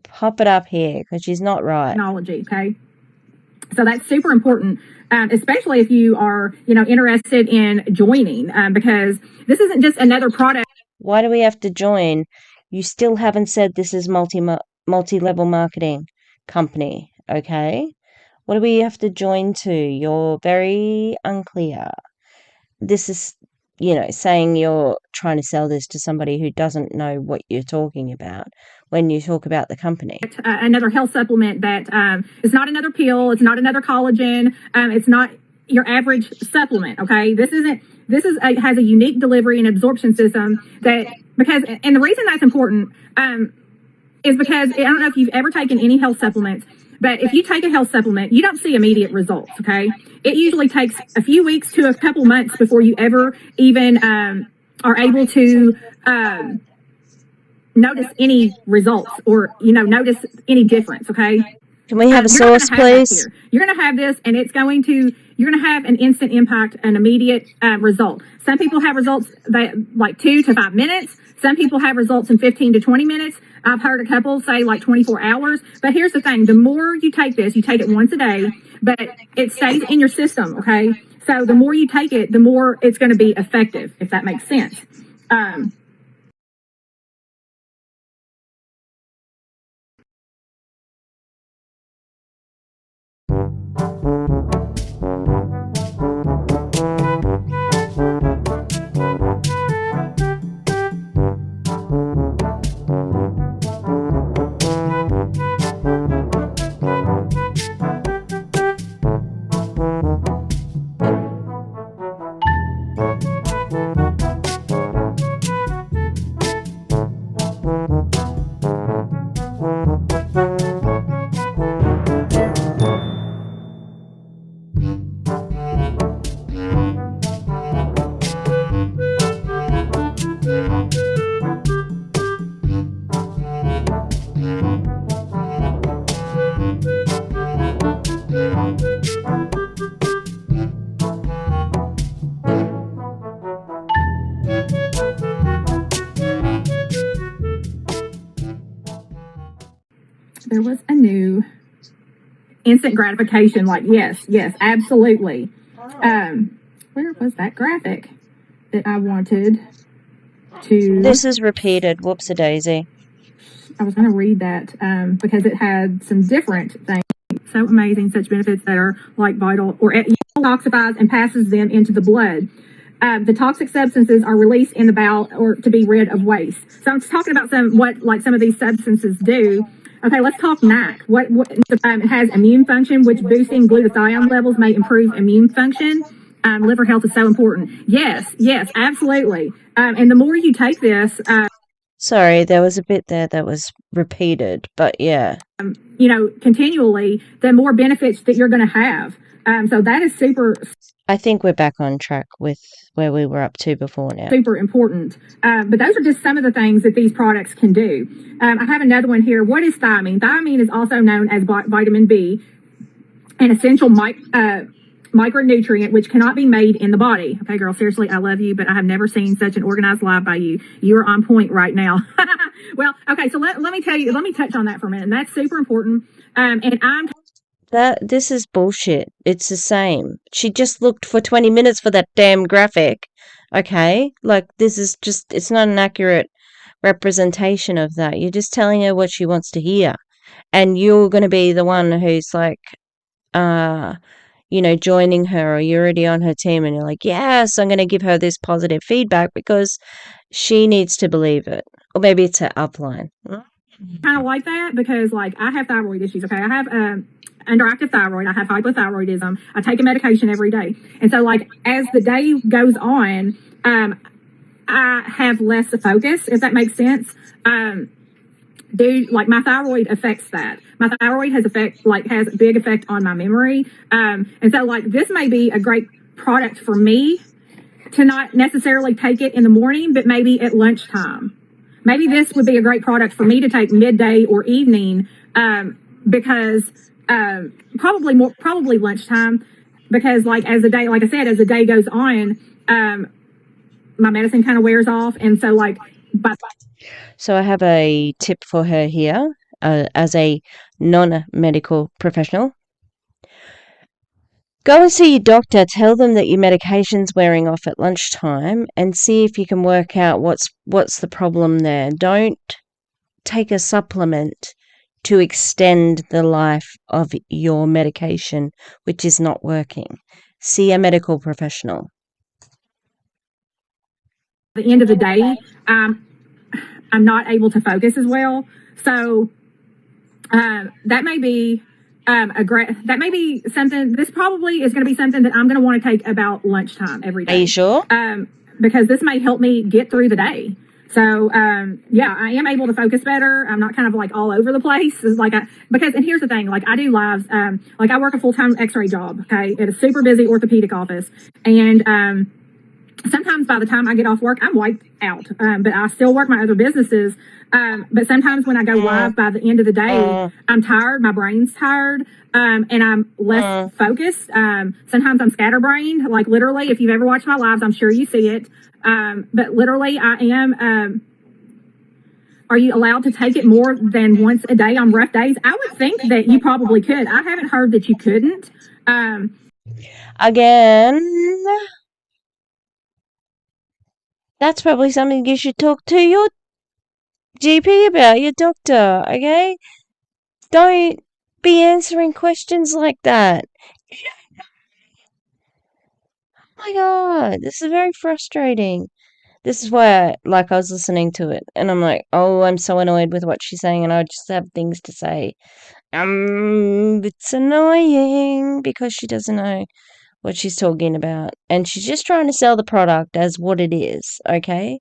Pop it up here, because she's not right. Technology, okay? So that's super important, especially if you are, interested in joining, because this isn't just another product. Why do we have to join? You still haven't said this is multi-level marketing company, okay? What do we have to join to? You're very unclear. This is, saying you're trying to sell this to somebody who doesn't know what you're talking about when you talk about the company. Another health supplement that it's not another pill. It's not another collagen. It's not your average supplement. Okay, this has a unique delivery and absorption system and the reason that's important is because I don't know if you've ever taken any health supplements. But if you take a health supplement, you don't see immediate results, okay? It usually takes a few weeks to a couple months before you ever even are able to notice any results or, notice any difference, okay? Can we have a source, please? You're going to have this, and you're going to have an instant impact, an immediate result. Some people have results that like 2 to 5 minutes. Some people have results in 15 to 20 minutes. I've heard a couple say like 24 hours. But here's the thing. The more you take this, you take it once a day, but it stays in your system, okay? So the more you take it, the more it's going to be effective, if that makes sense. there was a new instant gratification. Like, yes, absolutely. Where was that graphic that I wanted to? This is repeated. Whoops-a-daisy. I was going to read that because it had some different things. So amazing, such benefits that are like vital, or it detoxifies and passes them into the blood. The toxic substances are released in the bowel or to be rid of waste. So I'm just talking about what some of these substances do. Okay, let's talk NAC. It has immune function, which boosting glutathione levels may improve immune function. Liver health is so important. Yes, absolutely. And the more you take this, sorry, there was a bit there that was repeated, but yeah. Continually, the more benefits that you're going to have. So that is super. I think we're back on track with where we were up to before now. Super important. But those are just some of the things that these products can do. I have another one here. What is thiamine? Thiamine is also known as vitamin B, an essential micronutrient which cannot be made in the body. Okay, girl, seriously, I love you, but I have never seen such an organized live by you. You are on point right now. Well, okay, so let me touch on that for a minute. And that's super important. This is bullshit. It's the same. She just looked for 20 minutes for that damn graphic. Okay? Like, this is just, it's not an accurate representation of that. You're just telling her what she wants to hear. And you're going to be the one who's like, joining her, or you're already on her team and you're like, yes, I'm going to give her this positive feedback because she needs to believe it. Or maybe it's her upline. Kind of like that because, like, I have thyroid issues, okay? I have underactive thyroid. I have hypothyroidism. I take a medication every day. And so, like, as the day goes on, I have less focus, if that makes sense. Like, my thyroid affects that. My thyroid has a big effect on my memory. And so, like, this may be a great product for me to not necessarily take it in the morning, but maybe at lunchtime. Maybe this would be a great product for me to take midday or evening, because probably lunchtime, because as the day goes on, my medicine kind of wears off, and so So I have a tip for her here, as a non-medical professional. Go and see your doctor, tell them that your medication's wearing off at lunchtime, and see if you can work out what's the problem there. Don't take a supplement to extend the life of your medication, which is not working. See a medical professional. At the end of the day, I'm not able to focus as well. So that may be something. This probably is going to be something that I'm going to want to take about lunchtime every day. Are you sure? Because this may help me get through the day. So yeah, I am able to focus better. I'm not kind of like all over the place. And here's the thing, like, I do lives. I work a full-time X-ray job, okay, at a super busy orthopedic office, and sometimes by the time I get off work, I'm wiped out. But I still work my other businesses. But sometimes when I go live, by the end of the day, I'm tired. My brain's tired. And I'm less focused. Sometimes I'm scatterbrained. Like, literally, if you've ever watched my lives, I'm sure you see it. But literally, I am. Are you allowed to take it more than once a day on rough days? I would think that you probably could. I haven't heard that you couldn't. Again, that's probably something you should talk to your GP about, your doctor, okay? Don't be answering questions like that. Oh my God, this is very frustrating. This is why, I was listening to it, and I'm like, oh, I'm so annoyed with what she's saying, and I just have things to say. It's annoying because she doesn't know what she's talking about, and she's just trying to sell the product as what it is, okay?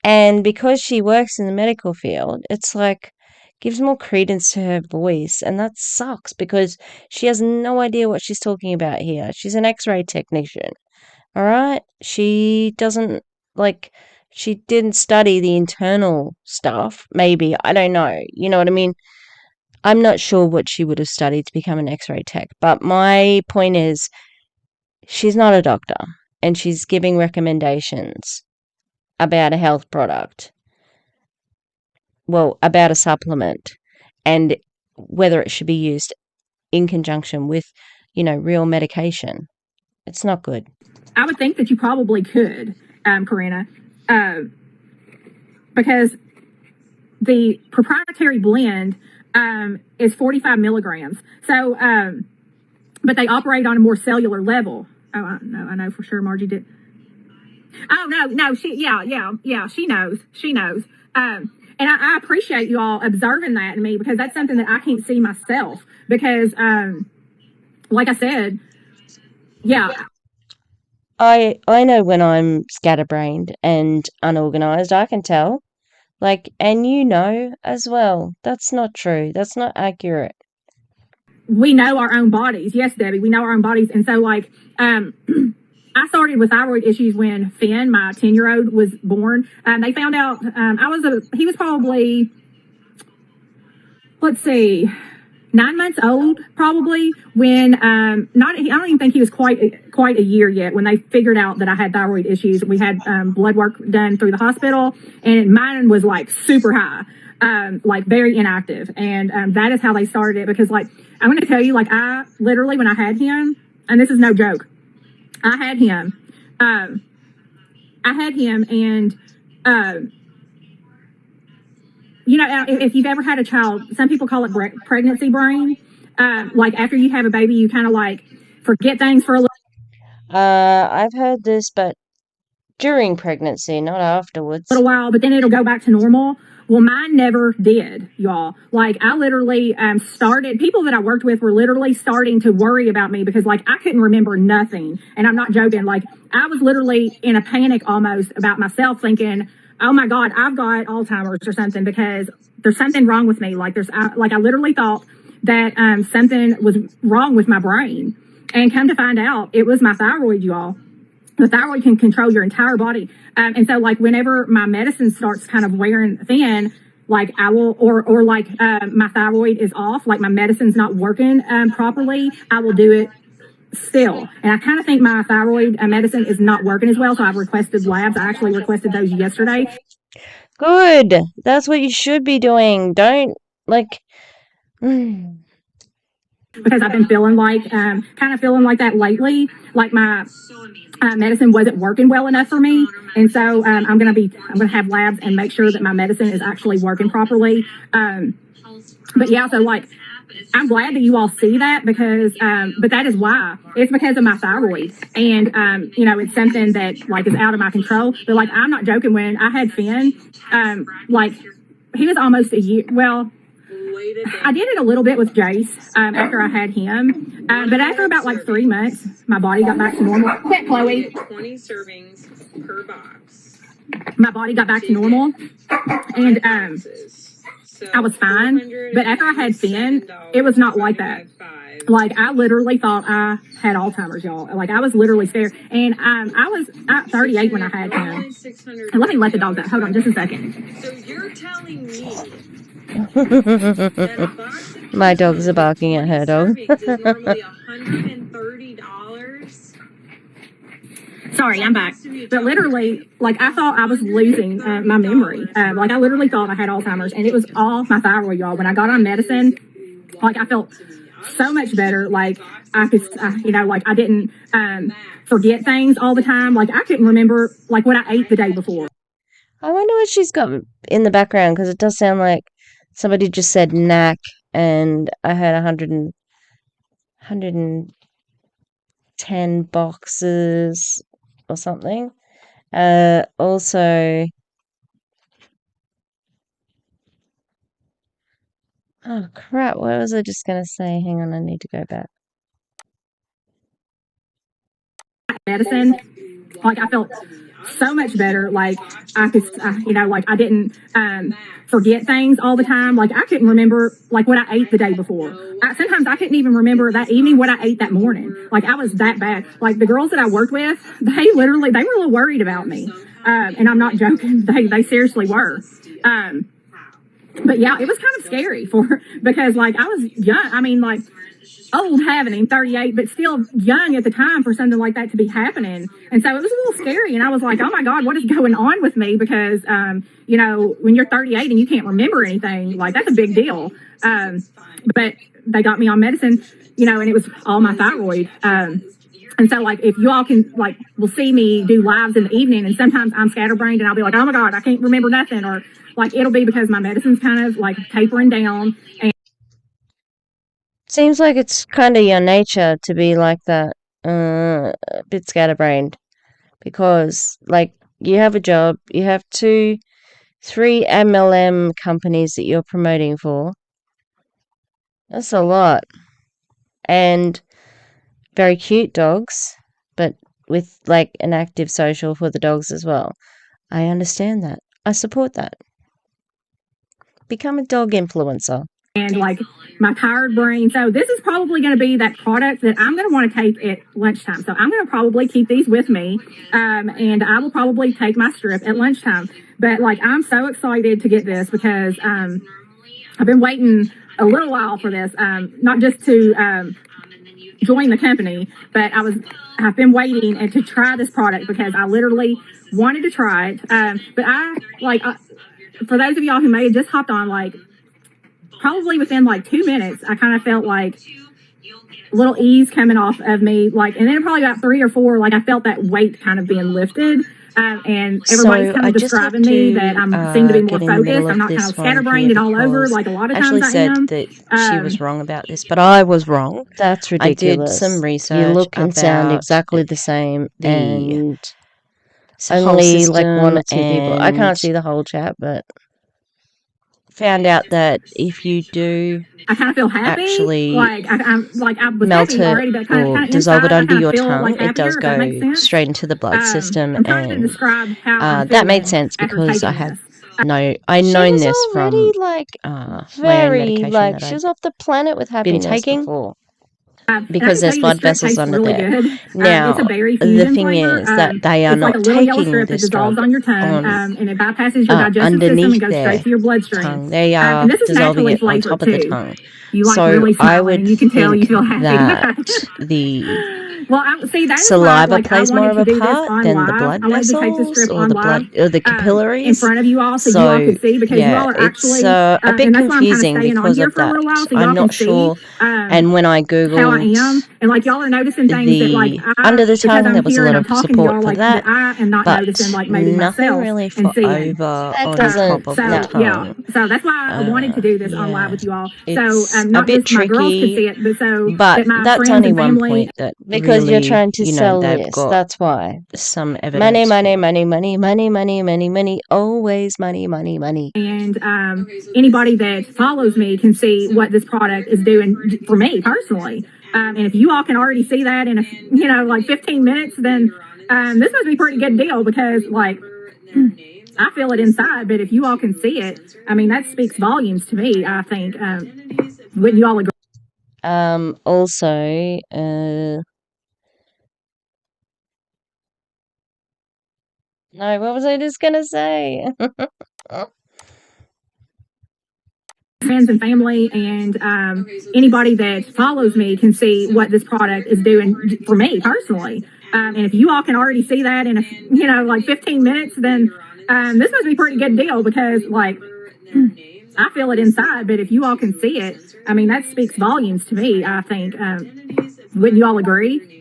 And because she works in the medical field, it's like, gives more credence to her voice, and that sucks because she has no idea what she's talking about here. She's an X-ray technician, all right? She doesn't, she didn't study the internal stuff, maybe, I don't know, you know what I mean? I'm not sure what she would have studied to become an X-ray tech, but my point is, she's not a doctor, and she's giving recommendations about a health product. Well, about a supplement. And whether it should be used in conjunction with, real medication. It's not good. I would think that you probably could, Corinna, because the proprietary blend is 45 milligrams. So, but they operate on a more cellular level. Oh, I know for sure Margie did. Oh, no, she knows. She knows. And I appreciate you all observing that in me, because that's something that I can't see myself. Because, like I said, yeah. I know when I'm scatterbrained and unorganized. I can tell. And as well. That's not true. That's not accurate. We know our own bodies. Yes, Debbie, we know our own bodies. And so, I started with thyroid issues when Finn, my 10-year-old, was born. They found out he was probably, let's see, 9 months old, probably, when I don't even think he was quite a year yet when they figured out that I had thyroid issues. We had blood work done through the hospital, and mine was super high, very inactive. And that is how they started it, because I'm going to tell you, I literally, when I had him, and this is no joke, I had him and if you've ever had a child, some people call it pregnancy brain. After you have a baby, you kind of forget things for a little. I've heard this, but during pregnancy, not afterwards. A little while, but then it'll go back to normal. Well, mine never did, y'all. I literally started, people that I worked with were literally starting to worry about me, because I couldn't remember nothing. And I'm not joking. I was literally in a panic almost about myself, thinking, oh my God, I've got Alzheimer's or something, because there's something wrong with me. I literally thought that something was wrong with my brain. And come to find out, it was my thyroid, y'all. The thyroid can control your entire body. And so whenever my medicine starts kind of wearing thin, I will, or my thyroid is off, my medicine's not working properly, I will do it still. And I kind of think my thyroid medicine is not working as well. So I've requested labs. I actually requested those yesterday. Good. That's what you should be doing. Don't because I've been feeling kind of feeling like that lately. My medicine wasn't working well enough for me. And so I'm going to have labs and make sure that my medicine is actually working properly. But yeah, so I'm glad that you all see that, because, but that is why. It's because of my thyroid. And, it's something that is out of my control. But I'm not joking, when I had Finn, he was almost a year. Well, I did it a little bit with Jace after I had him. But after about 3 months, my body got back to normal. Quit, Chloe. 20 servings per box. My body got back to normal. And I was fine. But after I had Finn, it was not like that. I literally thought I had Alzheimer's, y'all. I was literally scared. And I was at 38 when I had him. And let me let the dogs out. Hold on just a second. So you're telling me my dogs are barking at her dog. is normally $130. Sorry, I'm back. But literally, I thought I was losing my memory. I literally thought I had Alzheimer's, and it was all my thyroid, y'all. When I got on medicine, I felt so much better. I could, I didn't forget things all the time. I couldn't remember what I ate the day before. I wonder what she's got in the background, because it does sound like somebody just said knack, and I heard 110 boxes or something. Also, oh crap, what was I just going to say? Hang on, I need to go back. Medicine, I felt so much better. I could, I didn't forget things all the time. I couldn't remember what I ate the day before. Sometimes I couldn't even remember that evening what I ate that morning. I was that bad. The girls that I worked with, they were a little worried about me. And I'm not joking. They seriously were. But yeah, it was kind of scary because I was young. I mean, old having him, 38, but still young at the time for something like that to be happening. And so it was a little scary. And I was like, oh my God, what is going on with me? Because, you know, when you're 38 and you can't remember anything, like that's a big deal. But they got me on medicine, you know, and it was all my thyroid. And so, like, if you all can, like, will see me do lives in the evening, and sometimes I'm scatterbrained and I'll be like, oh my God, I can't remember nothing. Or, like, it'll be because my medicine's kind of, like, tapering down. And Seems like it's kind of your nature to be like that, a bit scatterbrained. Because, like, you have a job, you have 3 MLM companies that you're promoting for. That's a lot. And very cute dogs, but with, like, an active social for the dogs as well. I understand that. I support that. Become a dog influencer. And like my tired brain. So this is probably going to be that product that I'm going to want to take at lunchtime. So I'm going to probably keep these with me, and I will probably take my strip at lunchtime. But like I'm so excited to get this because I've been waiting a little while for this, not just to join the company, but I've been waiting and to try this product because I literally wanted to try it. But for those of y'all who may have just hopped on, like, probably within like 2 minutes, I kind of felt like a little ease coming off of me. Like, and then probably about 3 or 4, like I felt that weight kind of being lifted. And everybody's kind of describing me that I seem to be more focused. I'm not kind of scatterbrained and all over like a lot of times I am. That she was wrong about this, but I was wrong. That's ridiculous. I did some research. You look and sound exactly the same, and only like 1 or 2 people. I can't see the whole chat, but found out that if you do, I kind of feel happy. Actually, like I was melt happy already, but it or dissolve it under your tongue, like it does go straight into the blood system, I'm trying to describe how that made sense because I had I known this from like very like she was off the planet with happiness been taking before. because there's blood vessels under really there. Good. Now, it's a berry the thing flavor. is that they are it's not like a little yellow taking strip this that dissolves drug on your tongue, on, and it bypasses your digestive system underneath and goes their straight to your bloodstream. tongue. They are and this is dissolving naturally it on flavored top too. of the tongue. You like so really smiling, I would and you can tell you feel happy. that the well, see, that saliva is why, plays more of a part than live. the blood I wanted to take this vessels strip or on the live, blood or the capillaries in front of you all, so you all could see because you all are actually it's a bit and that's why I'm confusing kind of because on here of for a that. little while, so I'm y'all not can see, sure. And when I googled how I am, and like y'all are noticing things that like under the tongue, I'm there was a here lot and of I'm talking support to y'all, for like, that, I am not but noticing like maybe nothing myself really and for seeing. over on doesn't- top of So the tongue. yeah, so that's why I wanted to do this on live with you all. So It's not a bit just my girls could tricky, see it, but so but that my that's friends only and one family. point that because really, you're trying to sell they've this. got That's why. some evidence. Money, money, for. money, money, money, money, money, money. Always money, money, money. And anybody that follows me can see what this product is doing for me personally. And if you all can already see that in like 15 minutes, then this must be a pretty good deal because like I feel it inside. But if you all can see it, I mean that speaks volumes to me. I think wouldn't you all agree? Also, no, what was I just gonna say? Friends and family and anybody that follows me can see what this product is doing for me personally. And if you all can already see that in like 15 minutes, then this must be a pretty good deal because like I feel it inside. But if you all can see it, I mean that speaks volumes to me. I think wouldn't you all agree?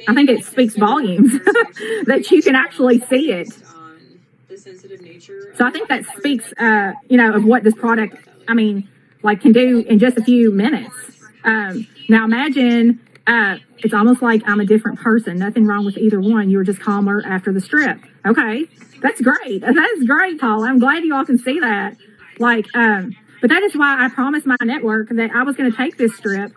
I think it speaks volumes that you can actually see it. So I think that speaks, of what this product, I mean, like can do in just a few minutes. Now imagine it's almost like I'm a different person. Nothing wrong with either one. You were just calmer after the strip. Okay, that's great. That is great, Paul. I'm glad you all can see that. Like, but that is why I promised my network that I was going to take this strip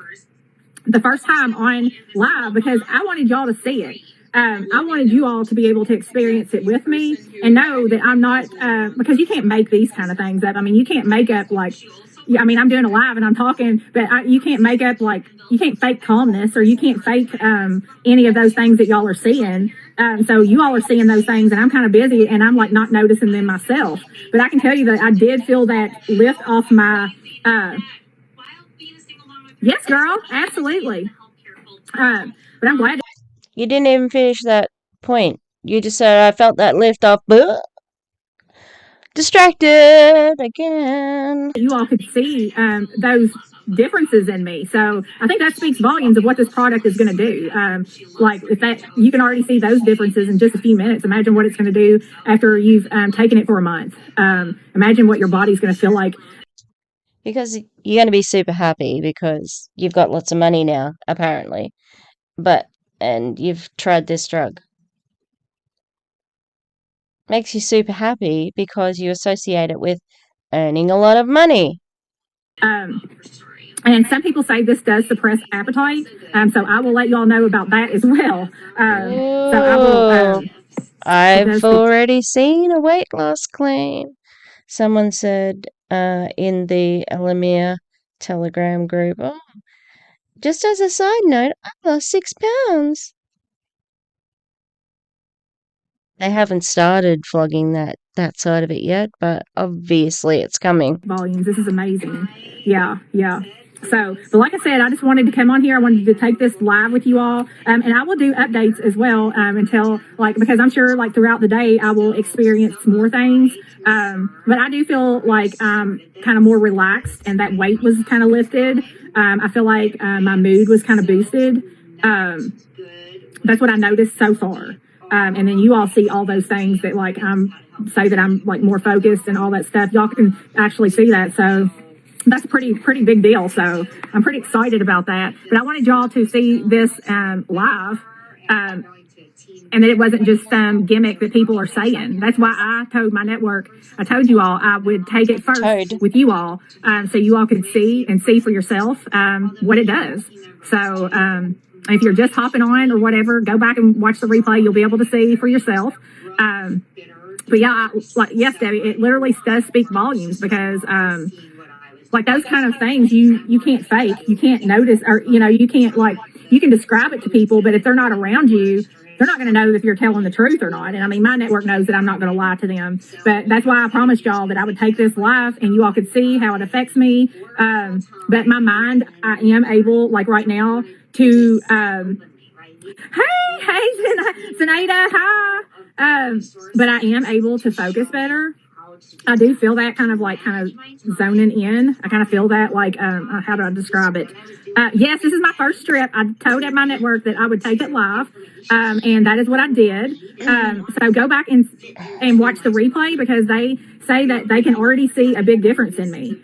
the first time on live because I wanted y'all to see it. I wanted you all to be able to experience it with me and know that I'm not, because you can't make these kind of things up. I mean, you can't make up like, I mean, I'm doing a live and I'm talking, but you can't make up like, you can't fake calmness or you can't fake any of those things that y'all are seeing. So you all are seeing those things and I'm kind of busy and I'm like not noticing them myself. But I can tell you that I did feel that lift off my, Yes, girl, absolutely. But I'm glad You didn't even finish that point. You just said, I felt that lift off. Distracted again. you all could see those differences in me. So I think that speaks volumes of what this product is going to do. Like if that you can already see those differences in just a few minutes. Imagine what it's going to do after you've taken it for a month. Imagine what your body's going to feel like. Because you're going to be super happy because you've got lots of money now, apparently. And you've tried this drug. Makes you super happy because you associate it with earning a lot of money. And some people say this does suppress appetite. So I will let y'all know about that as well. So I will. I've already seen a weight loss claim. Someone said in the ELOMIR Telegram group, oh, just as a side note, I lost 6 pounds. They haven't started flogging that side of it yet, but obviously it's coming. Volumes. This is amazing. Yeah. So, but like I said, I just wanted to come on here. I wanted to take this live with you all, and I will do updates as well until because I'm sure throughout the day I will experience more things. But I do feel like I'm kind of more relaxed, and that weight was kind of lifted. I feel like my mood was kind of boosted. That's what I noticed so far. And then you all see all those things that say that I'm more focused and all that stuff. Y'all can actually see that. So that's a pretty big deal. So I'm pretty excited about that. But I wanted y'all to see this live. And that it wasn't just some gimmick that people are saying. That's why I told my network, I told you all I would take it first with you all so you all could see for yourself what it does. So if you're just hopping on or whatever, go back and watch the replay. You'll be able to see for yourself. But yeah, yes, Debbie, it literally does speak volumes because those kind of things you can't fake. You can't notice, or you can't you can describe it to people, but if they're not around you, they're not going to know if you're telling the truth or not. And I mean, my network knows that I'm not going to lie to them, but that's why I promised y'all that I would take this live and you all could see how it affects me. But my mind, I am able, right now, to hey Zenaida, hi. But I am able to focus better. I do feel that kind of zoning in. I kind of feel that how do I describe it? Yes, this is my first trip. I told at my network that I would take it live, and that is what I did. So go back and watch the replay because they say that they can already see a big difference in me.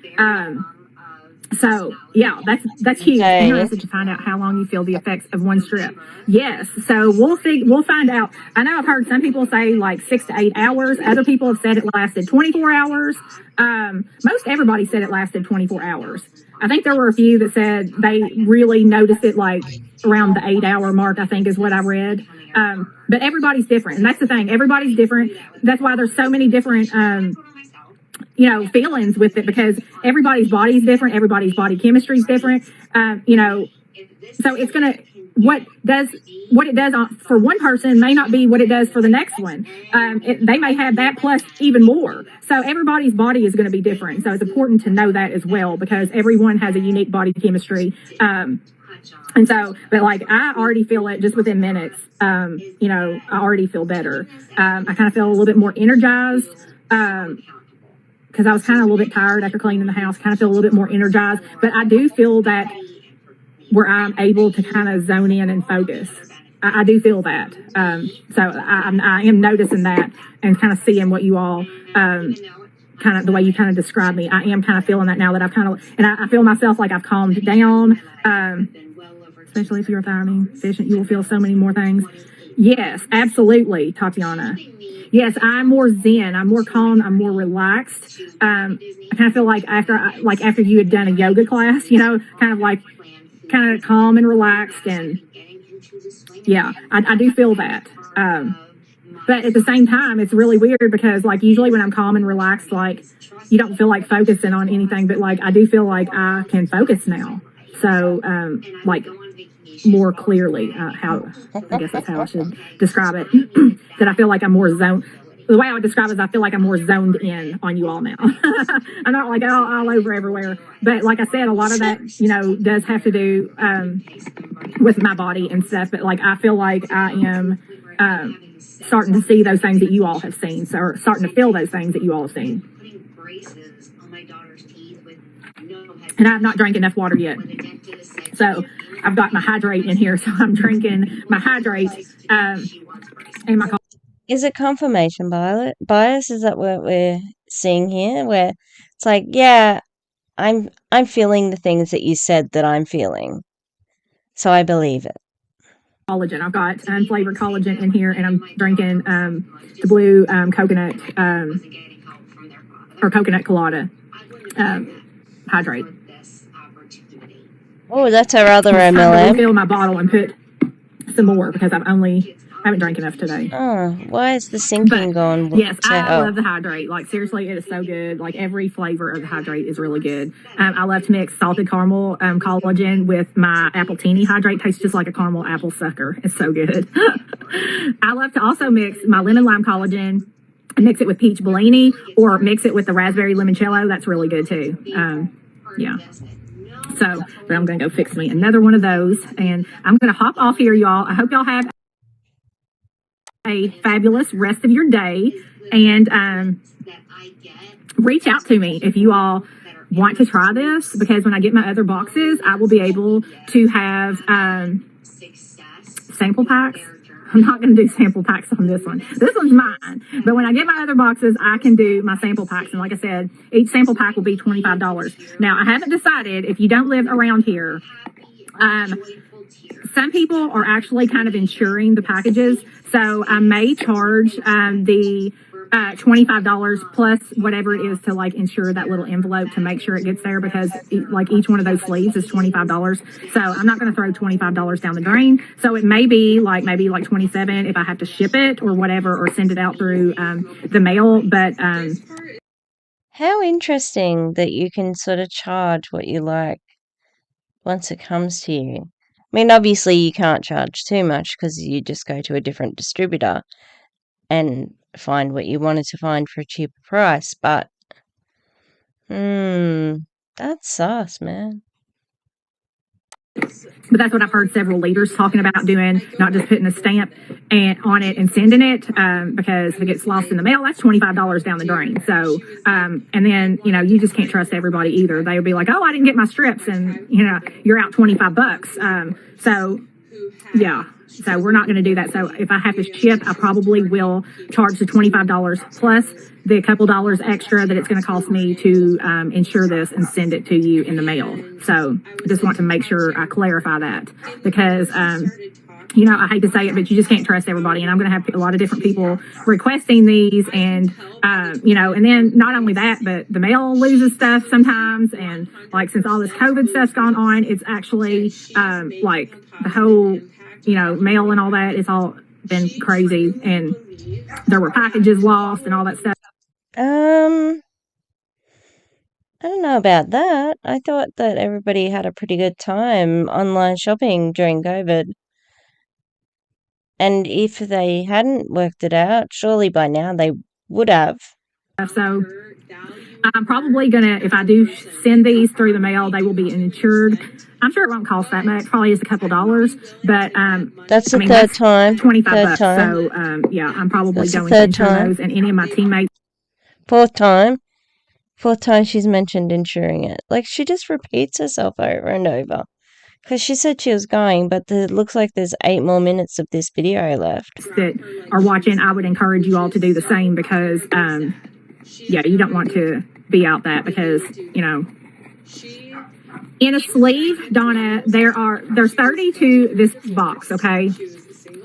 So yeah, that's huge. Okay. Interested to find out how long you feel the effects of one strip. Yes, so we'll find out. I know I've heard some people say 6 to 8 hours. Other people have said it lasted 24 hours. Most everybody said it lasted 24 hours. I think there were a few that said they really noticed it around the 8-hour mark, I think is what I read. But everybody's different, and that's the thing. Everybody's different. That's why there's so many different feelings with it, because everybody's body is different, everybody's body chemistry is different. So it's gonna what it does for one person may not be what it does for the next one. They may have that plus even more. So everybody's body is going to be different. So it's important to know that as well, because everyone has a unique body chemistry. And so, but I already feel it just within minutes. I already feel better. I kind of feel a little bit more energized. Because I was kind of a little bit tired after cleaning the house, kind of feel a little bit more energized. But I do feel that where I'm able to kind of zone in and focus. I do feel that. So I am noticing that and kind of seeing what you all, kind of the way you kind of describe me. I am kind of feeling that now that I've and I feel myself I've calmed down. Especially if you're thiamine deficient, you will feel so many more things. Yes, absolutely, Tatiana. Yes, I'm more zen. I'm more calm. I'm more relaxed. I kind of feel after you had done a yoga class, kind of calm and relaxed, and yeah, I do feel that. But at the same time, it's really weird because usually when I'm calm and relaxed, you don't feel like focusing on anything, but I do feel like I can focus now. So more clearly, how I guess that's how I should describe it. That I feel like I'm more zone. the way I would describe it is I feel like I'm more zoned in on you all now. I'm not like all over everywhere. But like I said, a lot of that, does have to do with my body and stuff. But like I feel like I am starting to see those things that you all have seen. So or starting to feel those things that you all have seen. And I've not drank enough water yet. So I've got my hydrate in here. So I'm drinking my hydrate and my coffee. Is it confirmation bias? Is that what we're seeing here? Where it's like, yeah, I'm feeling the things that you said that I'm feeling, so I believe it. Collagen. I've got unflavored collagen in here, and I'm drinking the blue coconut or coconut colada hydrate. Oh, that's our other I'm going to MLM. refill my bottle and put some more because I haven't drank enough today. Oh, why is the sinking gone? Yes, I love the hydrate. Like seriously, it is so good. Like every flavor of the hydrate is really good. I love to mix salted caramel collagen with my apple teeny hydrate. Tastes just like a caramel apple sucker. It's so good. I love to also mix my lemon lime collagen and mix it with peach Bellini or mix it with the raspberry limoncello. That's really good too. Yeah. So, but I'm going to go fix me another one of those, and I'm going to hop off here, y'all. I hope y'all have a fabulous rest of your day, and reach out to me if you all want to try this, because when I get my other boxes, I will be able to have sample packs. I'm not going to do sample packs on this one. This one's mine. But when I get my other boxes, I can do my sample packs. And like I said, each sample pack will be $25. Now, I haven't decided if you don't live around here. Some people are actually kind of insuring the packages. So I may charge the $25 plus whatever it is to like insure that little envelope to make sure it gets there, because like each one of those sleeves is $25. So I'm not going to throw $25 down the drain. So it may be maybe 27 if I have to ship it or whatever, or send it out through the mail. But how interesting that you can sort of charge what you like once it comes to you. I mean, obviously you can't charge too much because you just go to a different distributor and find what you wanted to find for a cheaper price, but that's sus, man. But that's what I've heard several leaders talking about doing, not just putting a stamp on it and sending it, because if it gets lost in the mail, that's $25 down the drain. So, and then, you just can't trust everybody either. They'll be like, oh, I didn't get my strips, and, you're out $25. So, yeah. So we're not going to do that. So if I have to ship, I probably will charge the $25 plus the couple dollars extra that it's going to cost me to insure this and send it to you in the mail. So I just want to make sure I clarify that, because, I hate to say it, but you just can't trust everybody. And I'm going to have a lot of different people requesting these, and, and then not only that, but the mail loses stuff sometimes. And like, since all this COVID stuff's gone on, it's actually like the whole mail and all that, it's all been crazy, and there were packages lost and all that stuff. I don't know about that. I thought that everybody had a pretty good time online shopping during COVID. And if they hadn't worked it out, surely by now they would have. So I'm probably gonna, if I do send these through the mail, they will be insured. I'm sure it won't cost that much, probably just a couple dollars, but that's the third time. $25. So yeah, I'm probably going to insure those, and any of my teammates. Fourth time she's mentioned insuring it. Like, she just repeats herself over and over, because she said she was going, but it looks like there's 8 more minutes of this video left. That are watching, I would encourage you all to do the same, because yeah, you don't want to be out that, because in a sleeve, Donna, there's 30 to this box, okay?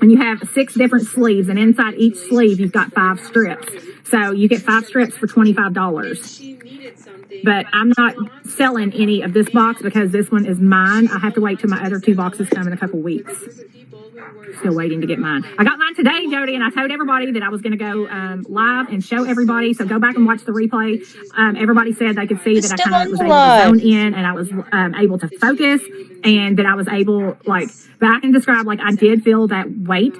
And you have 6 different sleeves, and inside each sleeve you've got 5 strips. So you get 5 strips for $25. But I'm not selling any of this box because this one is mine. I have to wait till my other 2 boxes come in a couple weeks. Still waiting to get mine. I got mine today, Jody, and I told everybody that I was going to go live and show everybody. So go back and watch the replay. Everybody said they could see that I kind of was able to zone in, and I was able to focus, and that I was able, but I can describe, I did feel that weight,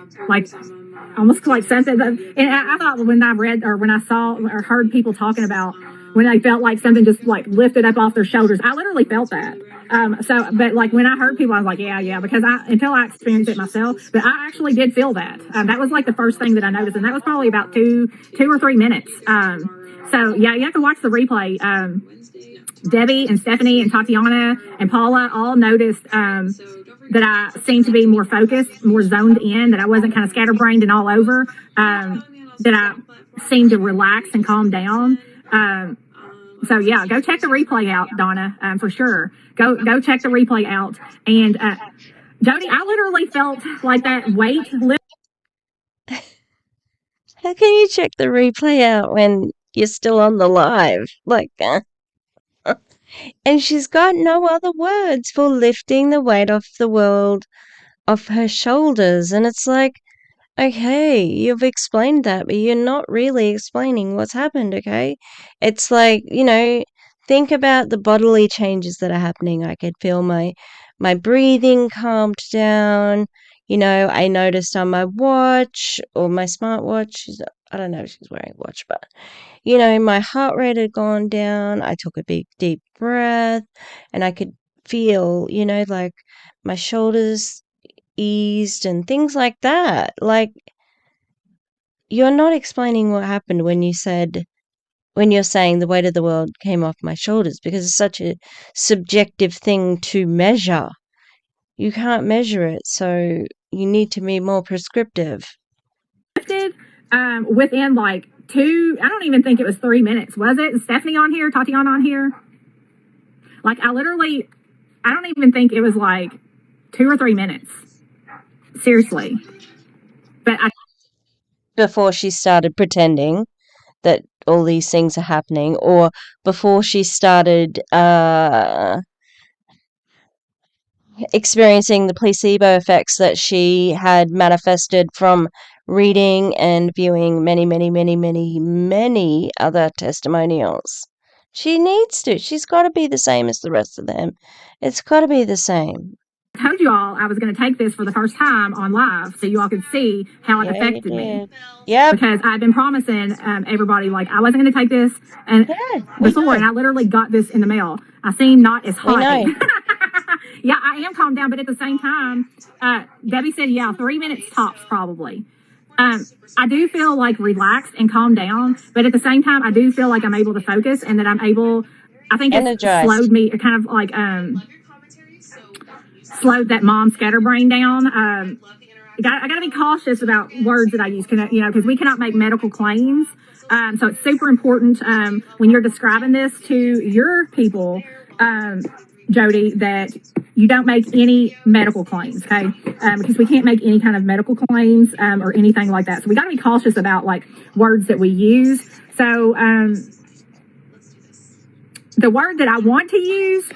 almost like something. And I thought when I read or when I saw or heard people talking about when they felt like something just like lifted up off their shoulders, I literally felt that. But like when I heard people, I was like, yeah, because until I experienced it myself, but I actually did feel that. That was like the first thing that I noticed, and that was probably about two or 3 minutes. So yeah, you have to watch the replay. Debbie and Stephanie and Tatiana and Paula all noticed that I seemed to be more focused, more zoned in, that I wasn't kind of scatterbrained and all over, that I seemed to relax and calm down. So yeah, go check the replay out, Donna, for sure. Go check the replay out. And Jody, I literally felt like that weight lift. How can you check the replay out when you're still on the live? Like, and she's got no other words for lifting the weight off the world off her shoulders. And it's like, okay, you've explained that, but you're not really explaining what's happened, okay? It's like, think about the bodily changes that are happening. I could feel my breathing calmed down. I noticed on my watch or my smartwatch, I don't know if she's wearing a watch, but, my heart rate had gone down. I took a big, deep breath and I could feel, like my shoulders eased and things like that. Like, you're not explaining what happened when you're saying the weight of the world came off my shoulders, because it's such a subjective thing to measure. You can't measure it, so you need to be more prescriptive. Within like I don't even think it was 3 minutes. Was it? Stephanie on here? Tatiana on here? Like I don't even think it was like 2 or 3 minutes. Seriously. But before she started pretending that all these things are happening, or before she started experiencing the placebo effects that she had manifested from reading and viewing many, many, many, many, many other testimonials. She needs to. She's got to be the same as the rest of them. It's got to be the same. I told you all I was going to take this for the first time on live so you all could see how it affected me. Yeah. Because I've been promising everybody, like, I wasn't going to take this before, and I literally got this in the mail. I seem not as hot. Yeah, I am calmed down, but at the same time, Debbie said, 3 minutes tops probably. I do feel like relaxed and calmed down, but at the same time, I do feel like I'm able to focus and that I'm able, I think it slowed me, kind of like, slowed that mom scatterbrain down. I got to be cautious about words that I use, because we cannot make medical claims. So it's super important when you're describing this to your people, Jody, that you don't make any medical claims, okay? Because we can't make any kind of medical claims or anything like that. So we got to be cautious about like words that we use. So the word that I want to use,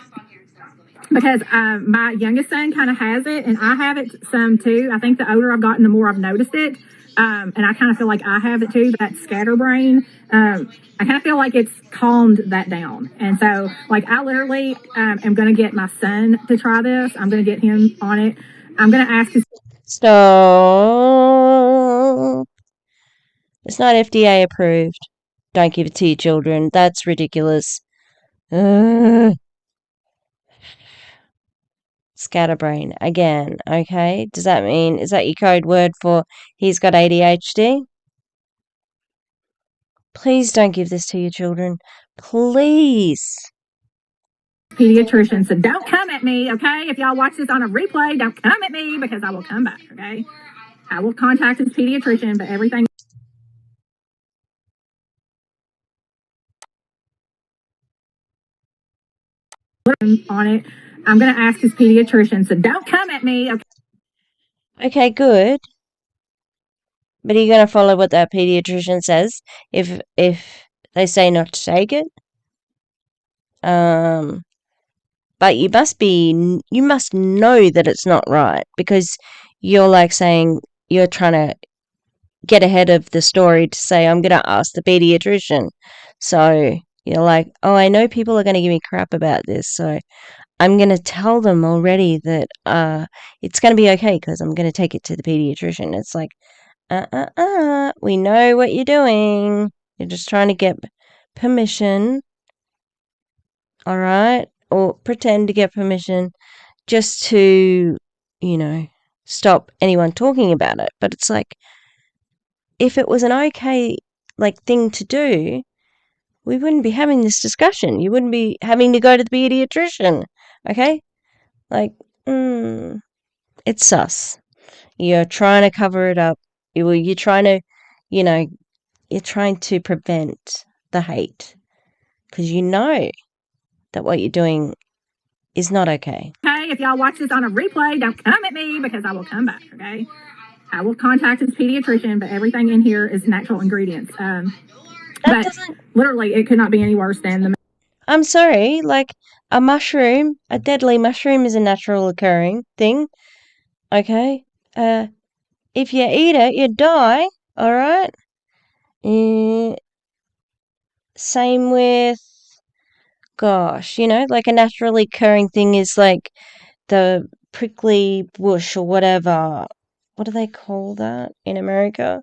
because my youngest son kind of has it, and I have it some too. I think the older I've gotten, the more I've noticed it. And I kind of feel like I have it too, that scatterbrain. I kind of feel like it's calmed that down. And so, like, I literally am going to get my son to try this. I'm going to get him on it. I'm going to ask his... So, it's not FDA approved. Don't give it to your children. That's ridiculous. Scatterbrain again, okay? Is that your code word for he's got ADHD? Please don't give this to your children. Please. Pediatrician, so don't come at me, okay? If y'all watch this on a replay, don't come at me, because I will come back, okay? I will contact his pediatrician, but everything on it. I'm going to ask his pediatrician, so don't come at me, okay? Okay, good. But are you going to follow what that pediatrician says if they say not to take it? But you must know that it's not right, because you're like saying you're trying to get ahead of the story to say, I'm going to ask the pediatrician. So you're like, oh, I know people are going to give me crap about this, so I'm going to tell them already that it's going to be okay because I'm going to take it to the pediatrician. It's like, We know what you're doing. You're just trying to get permission, all right? Or pretend to get permission just to, stop anyone talking about it. But it's like, if it was an okay, thing to do, we wouldn't be having this discussion. You wouldn't be having to go to the pediatrician, okay? It's sus. You're trying to cover it up. You're trying to, you're trying to prevent the hate because you know that what you're doing is not okay. Okay, if y'all watch this on a replay, don't come at me because I will come back, okay? I will contact his pediatrician, but everything in here is natural ingredients. But literally, it could not be any worse than the... I'm sorry, a mushroom, a deadly mushroom is a natural occurring thing, okay? If you eat it, you die, alright? Same with, gosh, a naturally occurring thing is the prickly bush or whatever. What do they call that in America?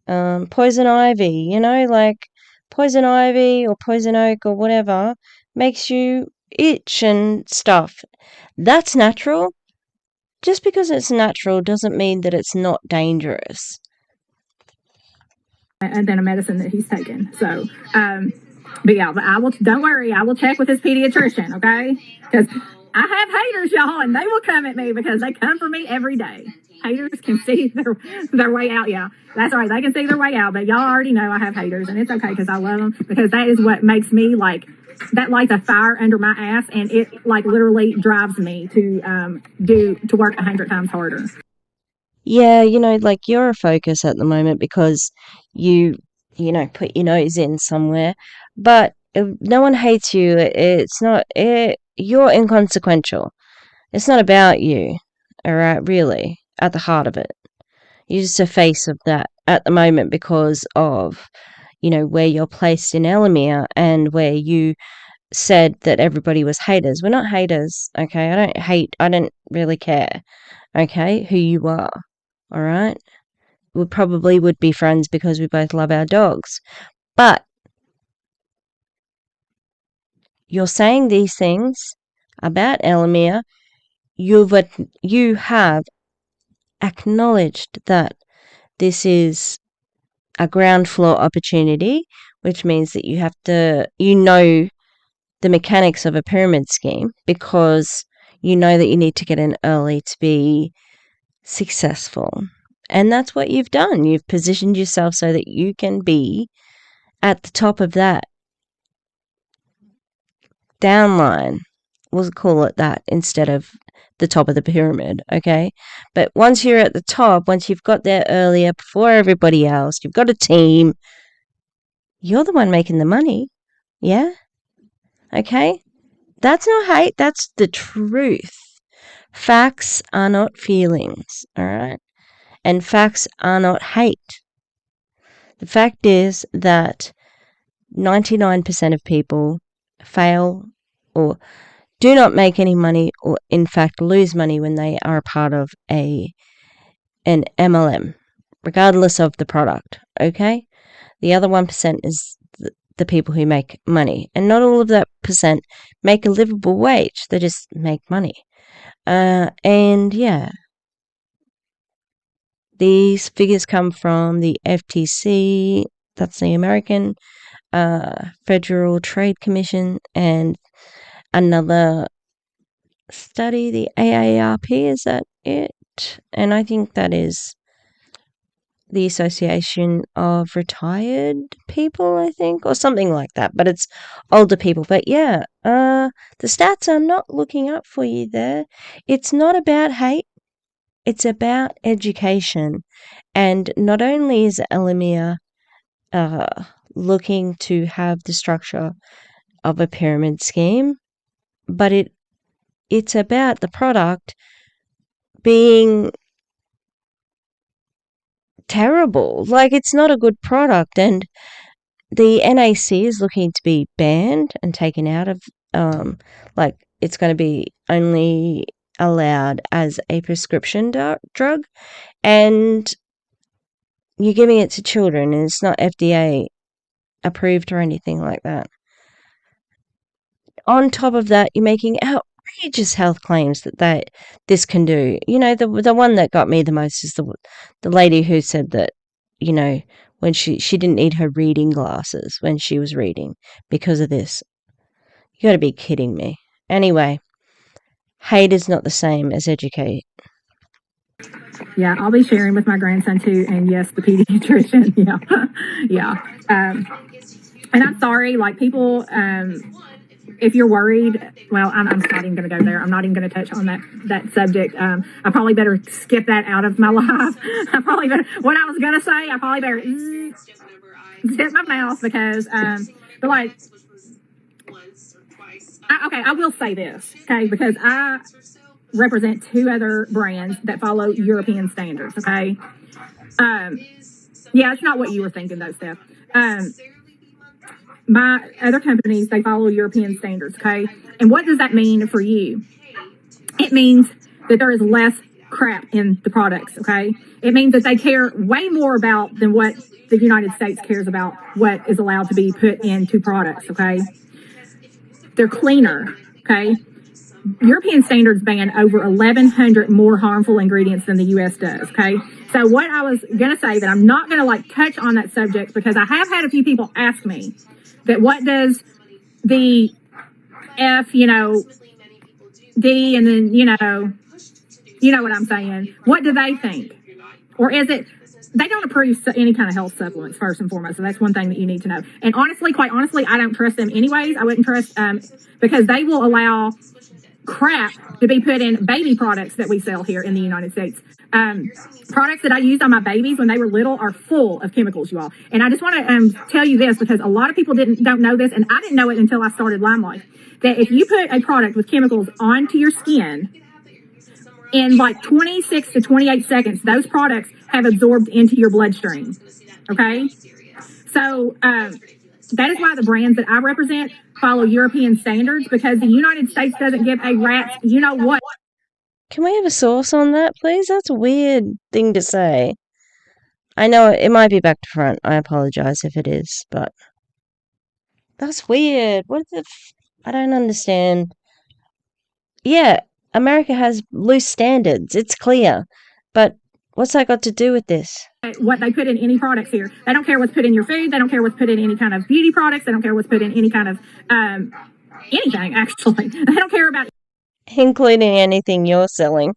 Poison ivy, poison ivy or poison oak or whatever makes you itch and stuff. That's natural. Just because it's natural doesn't mean that it's not dangerous. And then a medicine that he's taken. So, but yeah, but don't worry, I will check with his pediatrician, okay? Because I have haters, y'all, and they will come at me because they come for me every day. Haters can see their way out. Yeah, that's right. They can see their way out, but y'all already know I have haters, and it's okay because I love them, because that is what makes me that lights a fire under my ass, and it literally drives me to work 100 times harder. Yeah, you're a focus at the moment because you put your nose in somewhere, but no one hates you. It's not, you're inconsequential. It's not about you, all right, really, at the heart of it. You're just a face of that at the moment because of, where you're placed in ELOMIR and where you said that everybody was haters. We're not haters, okay? I don't really care, okay, who you are, all right? We probably would be friends because we both love our dogs. But you're saying these things about ELOMIR. You have acknowledged that this is a ground floor opportunity, which means that you have to, the mechanics of a pyramid scheme because you know that you need to get in early to be successful. And that's what you've done. You've positioned yourself so that you can be at the top of that downline. We'll call it that instead of the top of the pyramid, okay? But once you're at the top, once you've got there earlier before everybody else, you've got a team, you're the one making the money, yeah? Okay? That's not hate, that's the truth. Facts are not feelings, all right? And facts are not hate. The fact is that 99% of people fail or do not make any money or in fact lose money when they are a part of an MLM, regardless of the product, okay? The other 1% is the people who make money. And not all of that percent make a livable wage. They just make money. And yeah, these figures come from the FTC, that's the American Federal Trade Commission, and another study, the AARP, is that it? And I think that is the Association of Retired People, I think, or something like that, but it's older people. But yeah, the stats are not looking up for you there. It's not about hate, it's about education. And not only is ELOMIR looking to have the structure of a pyramid scheme, but it's about the product being terrible. It's not a good product, and the NAC is looking to be banned and taken out of, it's going to be only allowed as a prescription drug, and you're giving it to children and it's not FDA approved or anything like that. On top of that, you're making outrageous health claims that this can do. You know, the one that got me the most is the lady who said that, you know, when she didn't need her reading glasses when she was reading because of this. You gotta be kidding me. Anyway, hate is not the same as educate. Yeah, I'll be sharing with my grandson too, and yes, the pediatrician. Yeah. And I'm sorry, like people, if you're worried, well, I'm not even going to go there. I'm not even going to touch on that subject. I probably better skip that out of my life. I probably better, what I was going to say, I probably better zip my mouth because, but like, I will say this, okay, because I represent two other brands that follow European standards, okay? Yeah, it's not what you were thinking, though, Steph. My other companies, they follow European standards, okay? And what does that mean for you? It means that there is less crap in the products, okay? It means that they care way more about than what the United States cares about what is allowed to be put into products, okay? They're cleaner, okay? European standards ban over 1,100 more harmful ingredients than the U.S. does, okay? So what I was going to say, that I'm not going to like touch on that subject because I have had a few people ask me that what does the F, you know, D, and then, you know what I'm saying. What do they think? Or is it, they don't approve any kind of health supplements, first and foremost. So that's one thing that you need to know. And honestly, quite honestly, I don't trust them anyways. I wouldn't trust, because they will allow crap to be put in baby products that we sell here in the United States. Products that I used on my babies when they were little are full of chemicals, you all. And I just want to tell you this because a lot of people don't know this, and I didn't know it until I started Limelight, that if you put a product with chemicals onto your skin, in like 26 to 28 seconds, those products have absorbed into your bloodstream. Okay? So that is why the brands that I represent follow European standards, because the United States doesn't give a rat's you know what. Can we have a source on that, please? That's a weird thing to say. I know it might be back to front. I apologize if it is, but that's weird. I don't understand. Yeah, America has loose standards. It's clear. But what's that got to do with this? What they put in any products here. They don't care what's put in your food. They don't care what's put in any kind of beauty products. They don't care what's put in any kind of anything, actually. They don't care about including anything you're selling.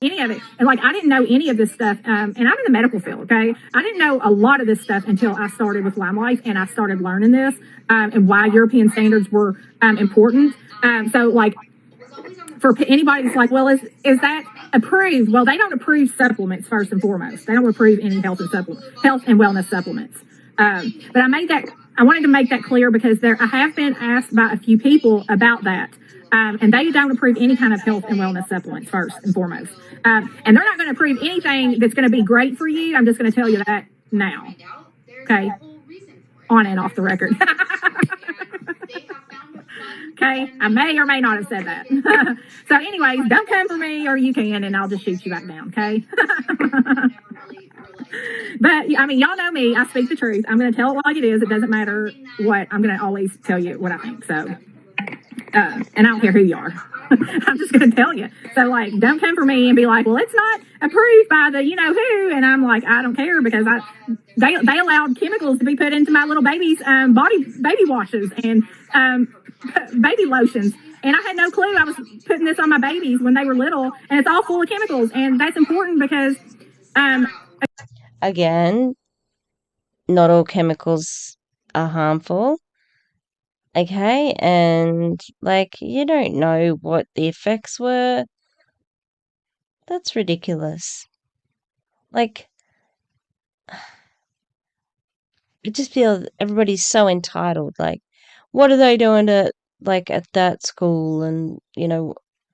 Any of it. And like, I didn't know any of this stuff. And I'm in the medical field, okay? I didn't know a lot of this stuff until I started with Limelight and I started learning this and why European standards were important. So like, for anybody that's like, well, is that approved? Well, they don't approve supplements first and foremost. They don't approve any health and wellness supplements. But I wanted to make that clear because I have been asked by a few people about that. And they don't approve any kind of health and wellness supplements first and foremost. And they're not going to approve anything that's going to be great for you. I'm just going to tell you that now. Okay. On and off the record. Okay. I may or may not have said that. So anyways, don't come for me, or you can, and I'll just shoot you back down. Okay. But I mean, y'all know me. I speak the truth. I'm going to tell it like it is. It doesn't matter what. I'm going to always tell you what I think. So, and I don't care who you are. I'm just going to tell you. So, like, don't come for me and be like, well, it's not approved by the you know who. And I'm like, I don't care, because they allowed chemicals to be put into my little baby's baby washes and baby lotions. And I had no clue I was putting this on my babies when they were little. And it's all full of chemicals. And that's important because again, not all chemicals are harmful. Okay, and like, you don't know what the effects were. That's ridiculous. Like, I just feel everybody's so entitled. Like, what are they doing at that school? And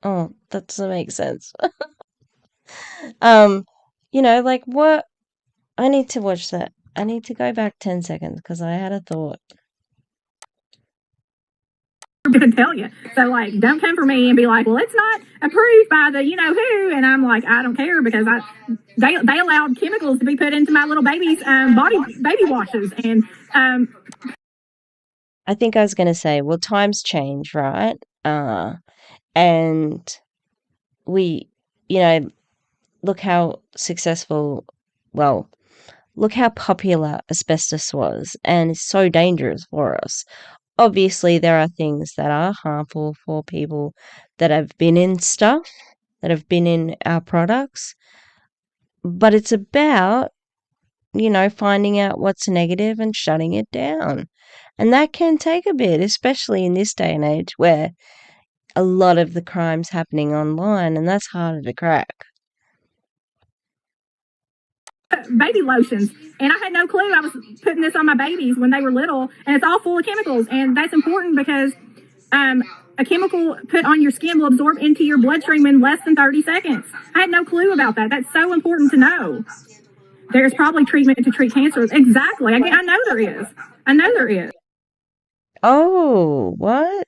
oh, that doesn't make sense. Like, what? I need to watch that. I need to go back 10 seconds because I had a thought. going to tell you. So, like, don't come for me and be like, well, it's not approved by the you know who. And I'm like, I don't care, because they allowed chemicals to be put into my little baby's baby washes. And I think I was going to say, well, times change, right? And we, look how successful, well, look how popular asbestos was, and it's so dangerous for us. Obviously, there are things that are harmful for people that have been in stuff, that have been in our products, but it's about, finding out what's negative and shutting it down. And that can take a bit, especially in this day and age where a lot of the crime's happening online, and that's harder to crack. baby lotions, and I had no clue I was putting this on my babies when they were little, and it's all full of chemicals. And that's important because a chemical put on your skin will absorb into your bloodstream in less than 30 seconds. I had no clue about that. That's so important to know. There's probably treatment to treat cancer. Exactly. I know there is. I know there is. Oh, what?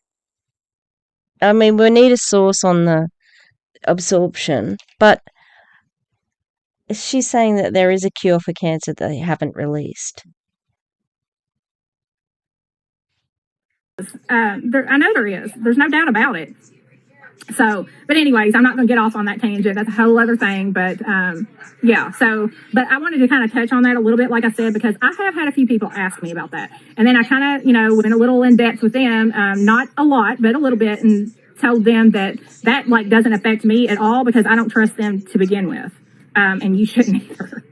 I mean, we need a source on the absorption, but she's saying that there is a cure for cancer that they haven't released. I know there is. There's no doubt about it. So, but anyways, I'm not going to get off on that tangent. That's a whole other thing. But yeah. So, but I wanted to kind of touch on that a little bit, like I said, because I have had a few people ask me about that, and then I kind of, went a little in depth with them, not a lot, but a little bit, and told them that like doesn't affect me at all because I don't trust them to begin with, and you shouldn't either.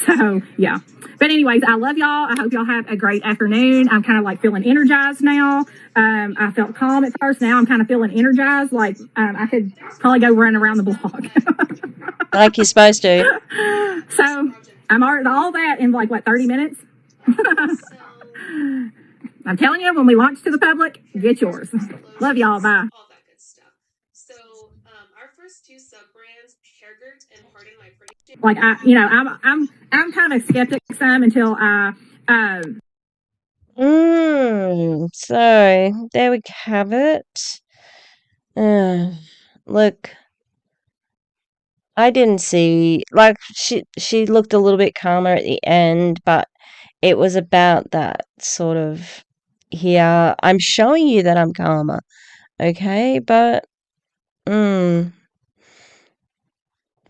So yeah. But anyways, I love y'all. I hope y'all have a great afternoon. I'm kind of like feeling energized now. I felt calm at first. Now I'm kind of feeling energized. Like I could probably go run around the block. Like you're supposed to. So I'm all that in like, 30 minutes? I'm telling you, when we launch to the public, get yours. Love y'all. Bye. All that good stuff. So our first two sub brands, Shergert and Pardon My Pretty. Like I'm kind of skeptic some until So there we have it. Look, I didn't see, like, she looked a little bit calmer at the end, but it was about that sort of, here, I'm showing you that I'm calmer, okay? But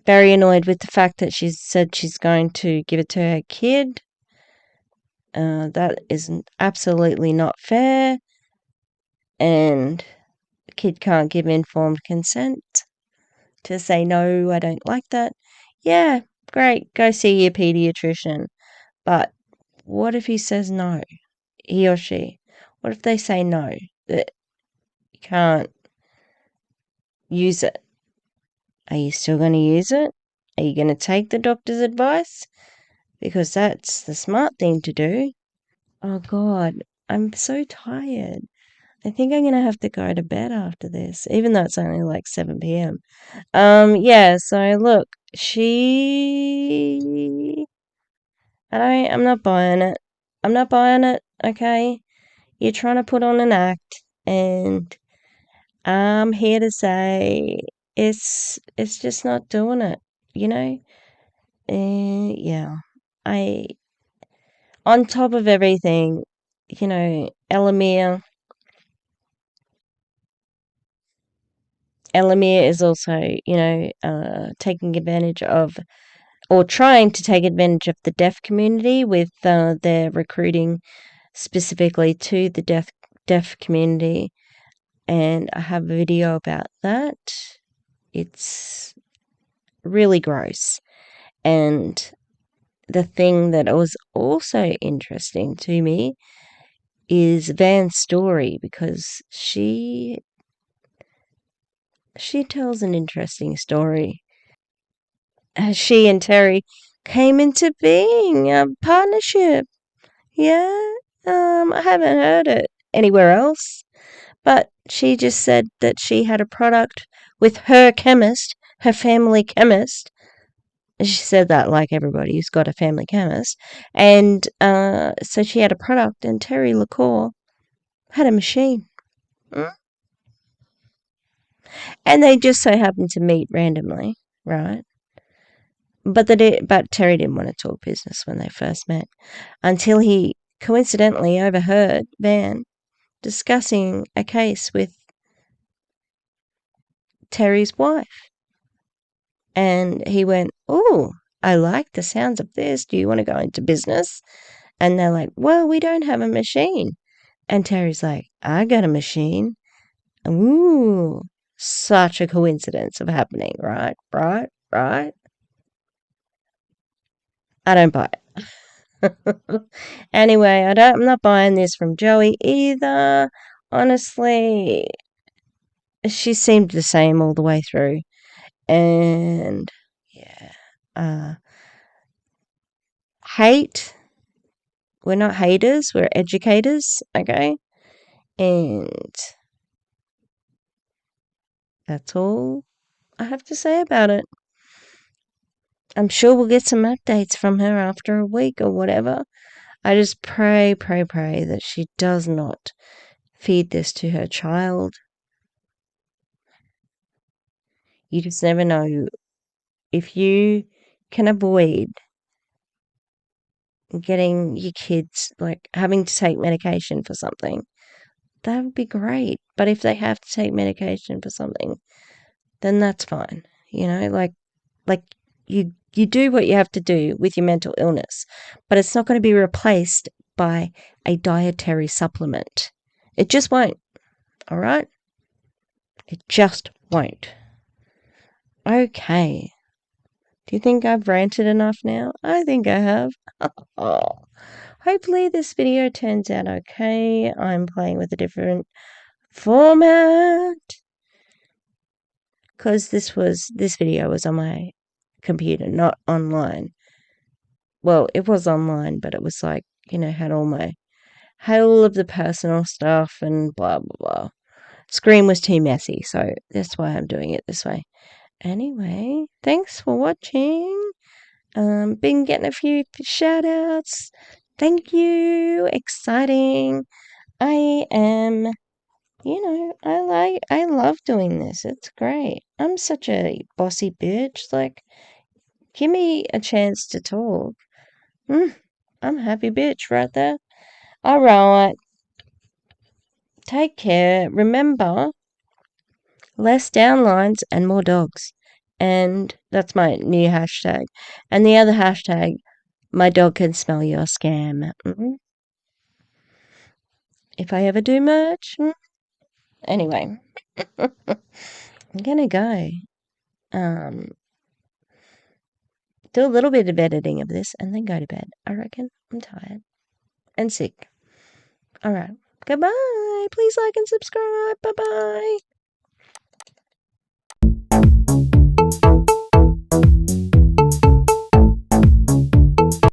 very annoyed with the fact that she said she's going to give it to her kid. That is absolutely not fair, and the kid can't give informed consent to say, no, I don't like that. Yeah, great, go see your pediatrician. But what if he says no, he or she? What if they say no, that you can't use it? Are you still going to use it? Are you going to take the doctor's advice? Because that's the smart thing to do. Oh, God, I'm so tired. I think I'm going to have to go to bed after this, even though it's only like 7 p.m. Yeah, so look, I'm not buying it. I'm not buying it, okay? You're trying to put on an act, and I'm here to say it's just not doing it, yeah. On top of everything, ELOMIR is also, taking advantage of, or trying to take advantage of, the deaf community with their recruiting specifically to the deaf community. And I have a video about that. It's really gross. And the thing that was also interesting to me is Van's story, because she tells an interesting story. She and Terry came into being a partnership. Yeah, I haven't heard it anywhere else, but she just said that she had a product with her chemist, her family chemist. She said that like everybody who's got a family chemist. And so she had a product, and Terry LaCour had a machine. Mm? And they just so happened to meet randomly, right? But Terry didn't want to talk business when they first met until he coincidentally overheard Van discussing a case with Terry's wife. And he went, "Oh, I like the sounds of this. Do you want to go into business?" And they're like, "Well, we don't have a machine." And Terry's like, "I got a machine." Ooh, such a coincidence of happening, right? Right? I don't buy it. Anyway, I'm not buying this from Joey either. Honestly, she seemed the same all the way through. And yeah, hate. We're not haters, we're educators, okay? And that's all I have to say about it. I'm sure we'll get some updates from her after a week or whatever. I just pray that she does not feed this to her child. You just never know. If you can avoid getting your kids, like, having to take medication for something, that would be great. But if they have to take medication for something, then that's fine. You know, like you do what you have to do with your mental illness, but it's not going to be replaced by a dietary supplement. It just won't. All right? It just won't. Okay. Do you think I've ranted enough now? I think I have. Oh. Hopefully this video turns out okay. I'm playing with a different format because this video was on my computer, not online. Well, it was online, but it was like, had all of the personal stuff and blah blah blah. Screen was too messy, so that's why I'm doing it this way. Anyway, thanks for watching. Been getting a few shout outs. Thank you. Exciting. I am, I love doing this. It's great. I'm such a bossy bitch. Like, give me a chance to talk. I'm a happy bitch right there. All right. Take care. Remember, less downlines and more dogs. And that's my new hashtag. And the other hashtag, my dog can smell your scam. If I ever do merch. Anyway, I'm gonna go. Do a little bit of editing of this and then go to bed. I reckon. I'm tired and sick. All right. Goodbye. Please like and subscribe. Bye bye.